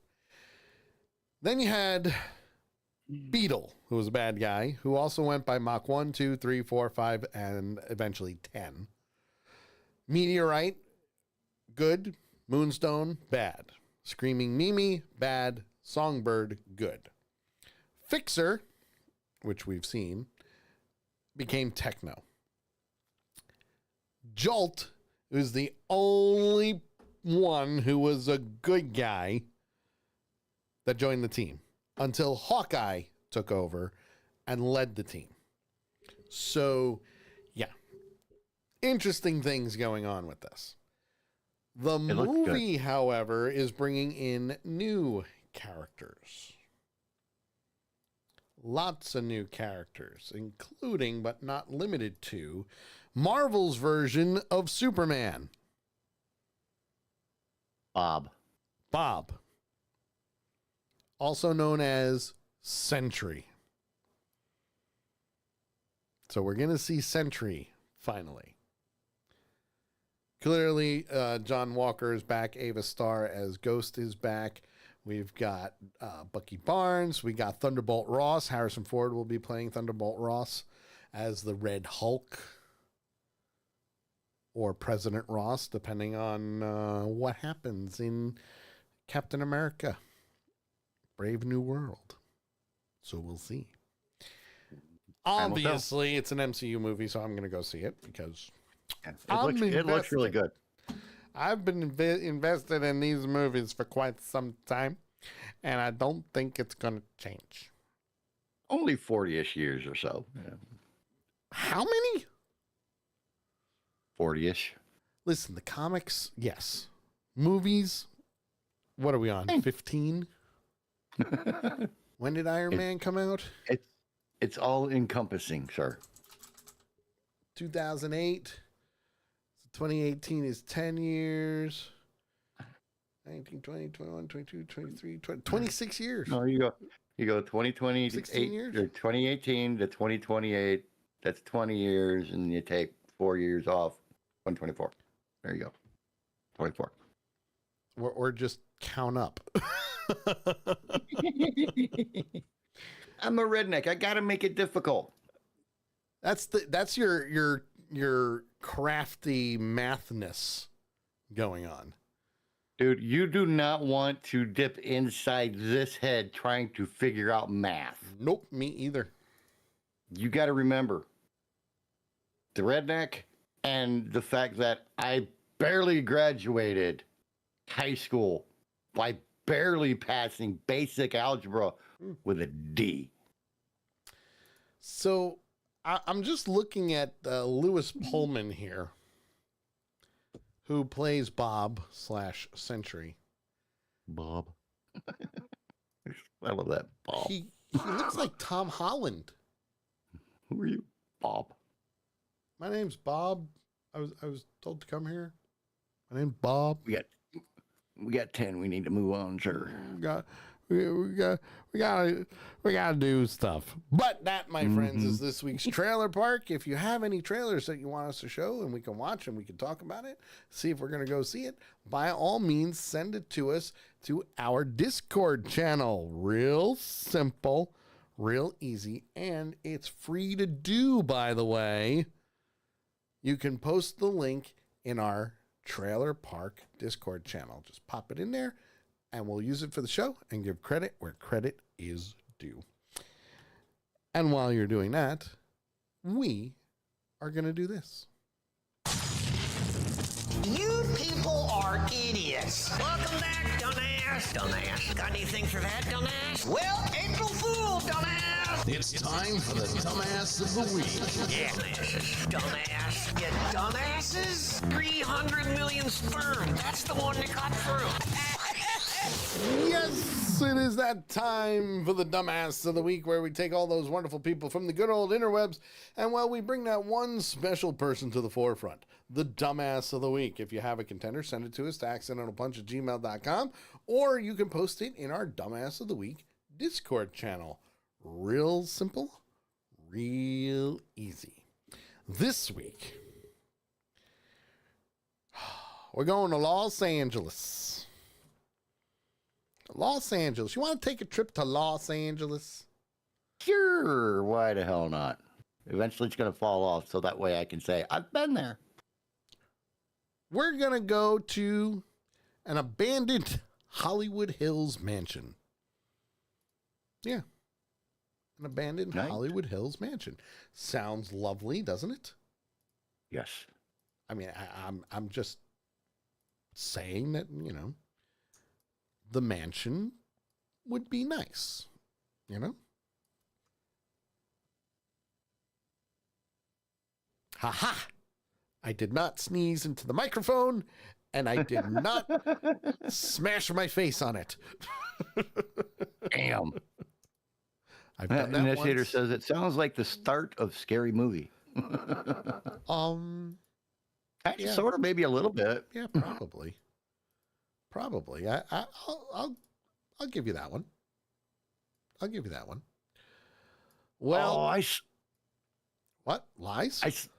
Then you had Beetle, who was a bad guy, who also went by Mach 1, 2, 3, 4, 5, and eventually 10. Meteorite, good. Moonstone, bad. Screaming Mimi, bad. Songbird, good. Fixer, which we've seen, became Techno. Jolt is the only one who was a good guy that joined the team until Hawkeye took over and led the team. So, yeah. Interesting things going on with this. The movie, however, is bringing in new characters. Lots of new characters, including, but not limited to, Marvel's version of Superman. Bob. Also known as Sentry. So we're going to see Sentry, finally. Clearly, John Walker is back. Ava Starr as Ghost is back. We've got Bucky Barnes. We got Thunderbolt Ross. Harrison Ford will be playing Thunderbolt Ross as the Red Hulk. Or President Ross, depending on what happens in Captain America. Brave New World. So we'll see. Obviously, it's an MCU movie, so I'm going to go see it because it looks really good. I've been invested in these movies for quite some time, and I don't think it's going to change. Only 40-ish years or so. Yeah. How many? 40-ish. Listen, the comics, yes. Movies, what are we on? 15? When did Iron Man come out? It's all encompassing, sir. 2008. So 2018 is 10 years. 19, 20, 21, 22, 23, 26 years. No, you go 2020 16 years? Or 2018 to 2028. That's 20 years, and you take 4 years off. 124. There you go. 24. Or just count up. I'm a redneck. I got to make it difficult. That's your crafty mathness going on. Dude, you do not want to dip inside this head trying to figure out math. Nope, me either. You got to remember the redneck and the fact that I barely graduated high school by barely passing basic algebra with a D. So I'm just looking at Lewis Pullman here, who plays Bob / Sentry. Bob. I love that, Bob. He looks like Tom Holland. Who are you, Bob? My name's Bob. I was told to come here. My name's Bob. We got 10. We need to move on, sir. We gotta do stuff. But that, my friends, is this week's Trailer Park. If you have any trailers that you want us to show and we can watch and we can talk about it, see if we're gonna go see it, by all means, send it to us to our Discord channel. Real simple, real easy, and it's free to do, by the way. You can post the link in our Trailer Park Discord channel. Just pop it in there and we'll use it for the show and give credit where credit is due. And while you're doing that, we are going to do this. You people are idiots. Welcome back, dumbass. Dumbass. Got anything for that, dumbass? Well, April Fool, dumbass. It's time for the Dumbass of the Week. Yeah, dumbasses. Dumbass. You dumbasses? 300 million sperm. That's the one that got through. Yes, it is that time for the Dumbass of the Week, where we take all those wonderful people from the good old interwebs and, well, we bring that one special person to the forefront, the Dumbass of the Week. If you have a contender, send it to us to accidentalpunch@gmail.com, or you can post it in our Dumbass of the Week Discord channel. Real simple, real easy. This week, we're going to Los Angeles. Los Angeles. You want to take a trip to Los Angeles? Sure. Why the hell not? Eventually it's going to fall off so that way I can say, I've been there. We're going to go to an abandoned Hollywood Hills mansion. Yeah. An abandoned Hollywood Hills mansion. Sounds lovely, doesn't it? Yes. I mean, I'm just saying that, the mansion would be nice, Ha-ha! I did not sneeze into the microphone, and I did not smash my face on it. Damn. I've done that Initiator once. says it sounds like the start of Scary Movie. Yeah. Sort of, maybe a little bit. Yeah, probably. Probably. I'll give you that one. I'll give you that one. Well, what? Lies?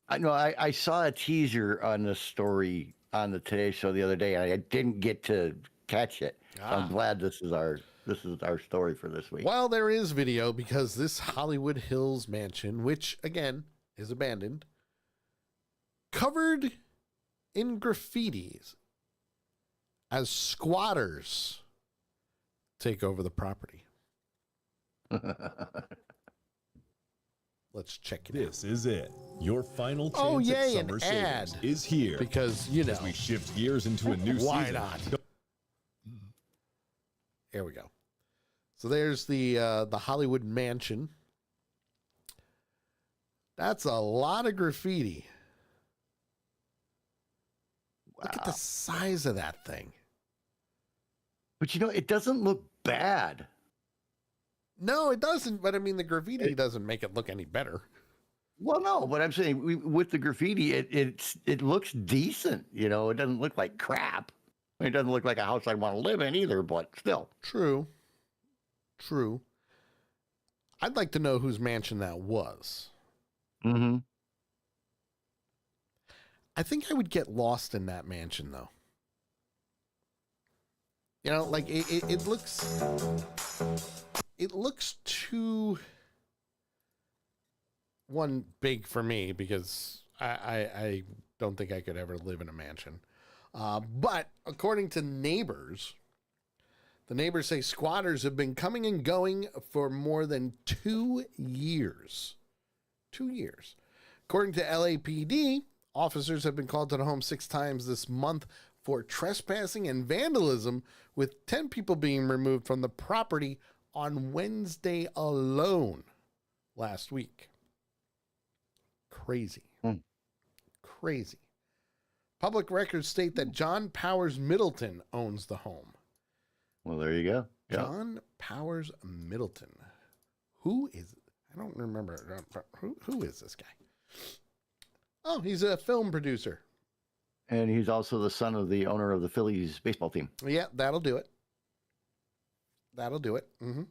I know. I saw a teaser on this story on the Today Show the other day, and I didn't get to catch it. So I'm glad this is our story for this week. Well, there is video because this Hollywood Hills mansion, which again is abandoned, covered in graffitis as squatters take over the property. Let's check it out. This is it. Your final chance at summer savings is here. Because, as we shift gears into a new why season. not? Here we go. So there's the Hollywood mansion. That's a lot of graffiti. Wow. Look at the size of that thing. But it doesn't look bad. No, it doesn't. But I mean, the graffiti doesn't make it look any better. Well, no, but I'm saying with the graffiti, it looks decent. It doesn't look like crap. It doesn't look like a house I want to live in either, but still. True. I'd like to know whose mansion that was. Mm-hmm. I think I would get lost in that mansion, though. Like it looks too big for me because I don't think I could ever live in a mansion. But according to neighbors, the neighbors say squatters have been coming and going for more than 2 years. 2 years. According to LAPD, officers have been called to the home 6 times this month for trespassing and vandalism, with 10 people being removed from the property on Wednesday alone last week. Crazy. Crazy. Public records state that John Powers Middleton owns the home. Well, there you go. Yeah. John Powers Middleton. Who is, I don't remember. Who is this guy? Oh, he's a film producer. And he's also the son of the owner of the Phillies baseball team. Yeah, that'll do it. That'll do it. Mm-hmm.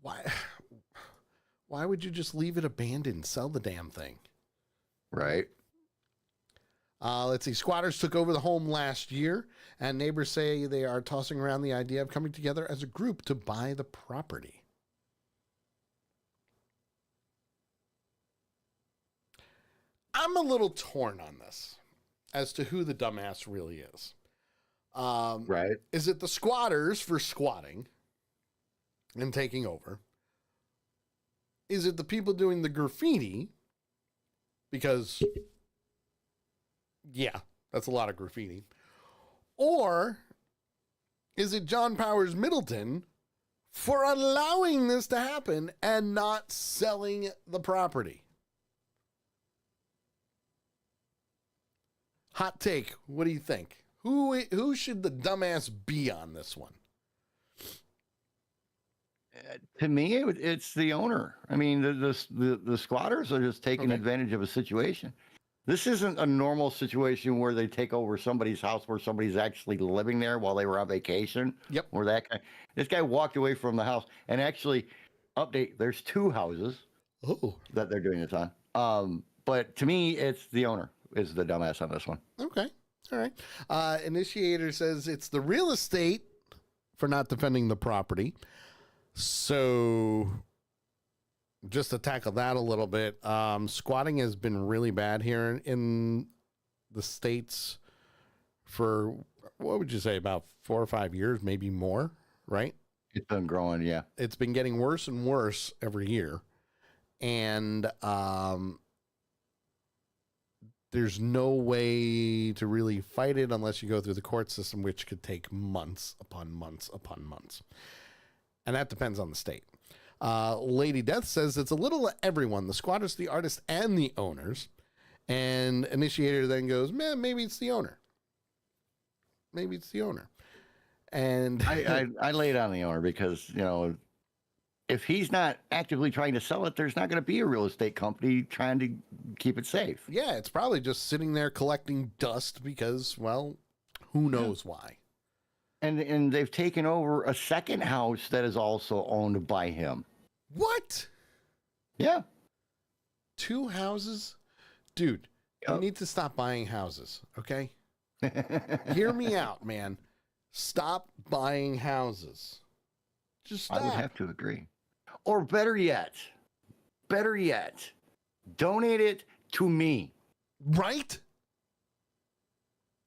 Why would you just leave it abandoned? Sell the damn thing. Right. Let's see. Squatters took over the home last year, and neighbors say they are tossing around the idea of coming together as a group to buy the property. I'm a little torn on this as to who the dumbass really is. Right. Is it the squatters for squatting and taking over? Is it the people doing the graffiti? Because, yeah, that's a lot of graffiti. Or is it John Powers Middleton for allowing this to happen and not selling the property? Hot take. What do you think? Who should the dumbass be on this one? To me, it's the owner. I mean, the squatters are just taking advantage of a situation. This isn't a normal situation where they take over somebody's house where somebody's actually living there while they were on vacation. Yep. Or that guy. This guy walked away from the house, and actually, update. There's 2 houses. That they're doing this on. But to me, it's the owner is the dumbass on this one. Okay. All right. Initiator says it's the real estate for not defending the property. So just to tackle that a little bit, squatting has been really bad here in the States for, what would you say, about 4 or 5 years, maybe more, right? It's been growing, yeah. It's been getting worse and worse every year. And there's no way to really fight it unless you go through the court system, which could take months upon months upon months. And that depends on the state. Lady Death says it's a little of everyone, the squatters, the artists, and the owners. And Initiator then goes, man, maybe it's the owner. Maybe it's the owner. And I lay it on the owner because, you know, if he's not actively trying to sell it, there's not going to be a real estate company trying to keep it safe. Yeah, it's probably just sitting there collecting dust because, well, who knows why. And they've taken over a second house that is also owned by him. What? Yeah. 2 houses? Dude, you need to stop buying houses, okay? Hear me out, man. Stop buying houses. Just stop. I would have to agree. Or better yet, donate it to me. Right?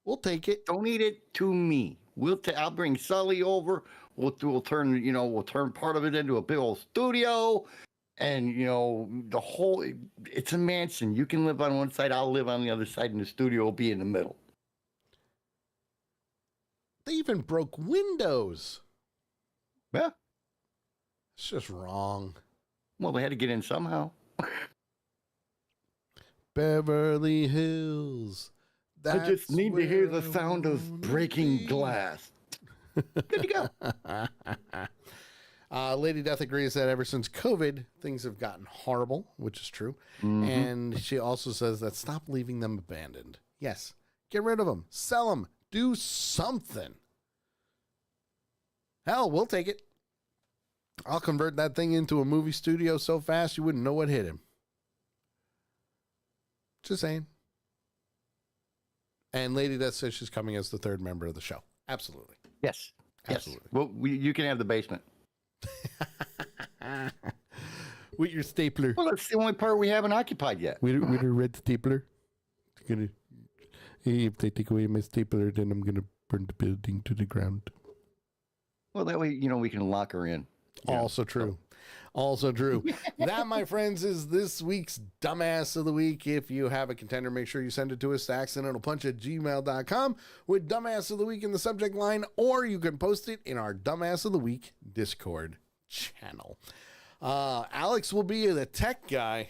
We'll take it. Donate it to me. I'll bring Sully over. We'll turn part of it into a big old studio. And, you know, it's a mansion. You can live on one side, I'll live on the other side, and the studio will be in the middle. They even broke windows. Yeah. It's just wrong. Well, they had to get in somehow. Beverly Hills. I just need to hear the sound of breaking glass. Good to go. Lady Death agrees that ever since COVID, things have gotten horrible, which is true. Mm-hmm. And she also says that stop leaving them abandoned. Yes. Get rid of them. Sell them. Do something. Hell, we'll take it. I'll convert that thing into a movie studio so fast you wouldn't know what hit him. Just saying. And Lady Death says she's coming as the 3rd member of the show. Absolutely. Yes. Absolutely. Well, you can have the basement. With your stapler. Well, that's the only part we haven't occupied yet. With a red stapler. If they take away my stapler, then I'm going to burn the building to the ground. Well, that way, you know, we can lock her in. Also true. Also true. That, my friends, is this week's Dumbass of the Week. If you have a contender, make sure you send it to us to accidentalpunch@gmail.com with Dumbass of the Week in the subject line, or you can post it in our Dumbass of the Week Discord channel. Alex will be the tech guy.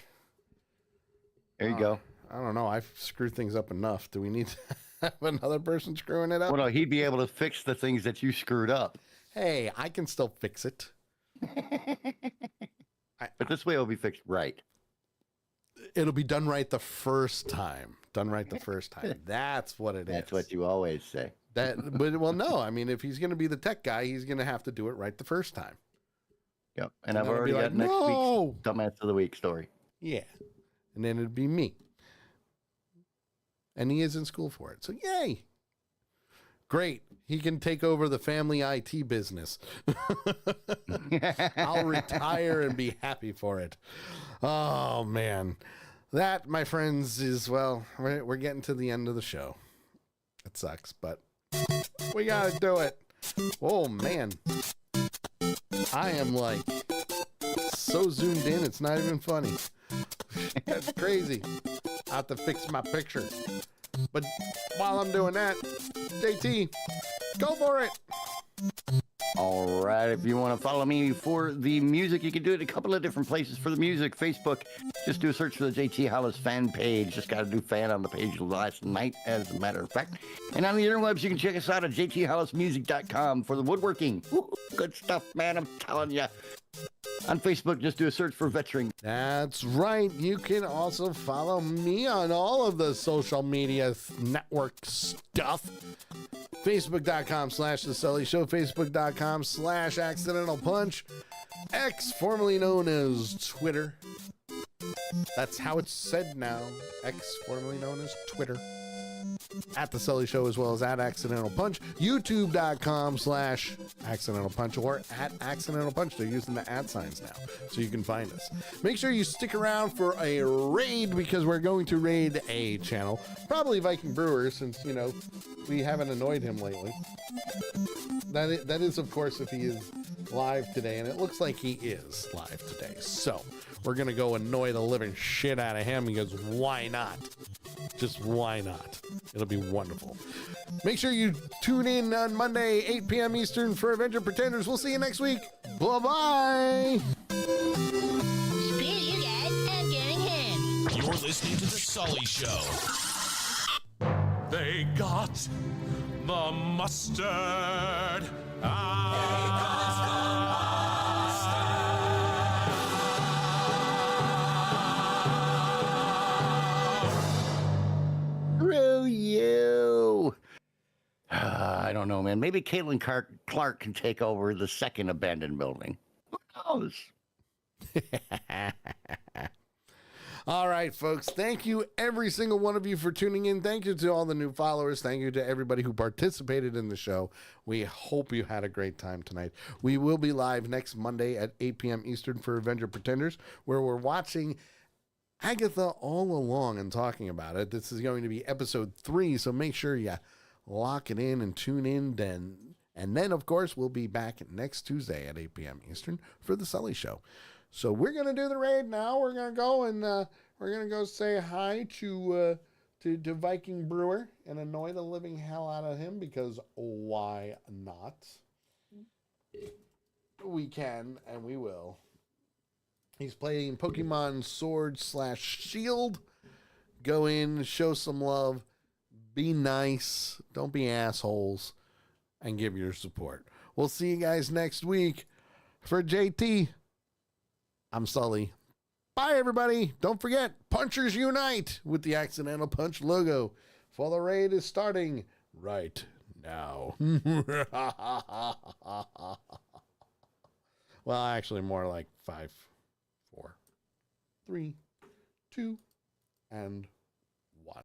There you go. I don't know. I've screwed things up enough. Do we need to have another person screwing it up? Well, no, he'd be able to fix the things that you screwed up. Hey, I can still fix it. But this way it'll be fixed right. It'll be done right the first time. Done right the first time. That's what it is. That's what you always say. Well, no. I mean, if he's going to be the tech guy, he's going to have to do it right the first time. Yep. And I've already got next week's Dumbass of the Week story. Yeah. And then it'd be me. And he is in school for it. So, yay. Great. He can take over the family IT business. I'll retire and be happy for it. Oh, man. That, my friends, is, well, we're getting to the end of the show. It sucks, but we got to do it. Oh, man. I am like so zoomed in, it's not even funny. That's crazy. I have to fix my picture. But while I'm doing that, JT, go for it. All right. If you want to follow me for the music, you can do it a couple of different places. For the music, Facebook, just do a search for the JT Hollis fan page. Just got to do fan on the page last night, as a matter of fact. And on the interwebs, you can check us out at jthollismusic.com for the woodworking. Woo, good stuff, man. I'm telling you. On Facebook, just do a search for Veteran. That's right. You can also follow me on all of the social media network stuff. Facebook.com/The Sully Show. Facebook.com/Accidental Punch. X, formerly known as Twitter. That's how it's said now. X, formerly known as Twitter. at The Sully Show, as well as at Accidental Punch, youtube.com/Accidental Punch, or at Accidental Punch. They're using the @ signs now, so you can find us. Make sure you stick around for a raid, because we're going to raid a channel, probably Viking Brewer, since, we haven't annoyed him lately. That is, of course, if he is live today, and it looks like he is live today. So we're going to go annoy the living shit out of him, because why not? Just why not? It'll be wonderful. Make sure you tune in on Monday, 8 p.m. Eastern for Avenger Pretenders. We'll see you next week. Bye-bye. Screw you guys, I'm getting him. You're listening to The Sully Show. They got the mustard. Screw you. I don't know, man. Maybe Caitlin Clark can take over the second abandoned building. Who knows? All right, folks. Thank you, every single one of you, for tuning in. Thank you to all the new followers. Thank you to everybody who participated in the show. We hope you had a great time tonight. We will be live next Monday at 8 p.m. Eastern for Avenger Pretenders, where we're watching Agatha All Along and talking about it. This is going to be episode 3, so make sure you lock it in and tune in then. And then, of course, we'll be back next Tuesday at 8 p.m. Eastern for The Sully Show. So we're going to do the raid now. We're going to go and we're going to go say hi to Viking Brewer and annoy the living hell out of him, because why not? We can and we will. He's playing Pokemon Sword/Shield. Go in, show some love, be nice, don't be assholes, and give your support. We'll see you guys next week. For JT, I'm Sully. Bye, everybody. Don't forget, Punchers Unite with the Accidental Punch logo. For the raid is starting right now. Well, actually, more like 5, 4, 3, 2, and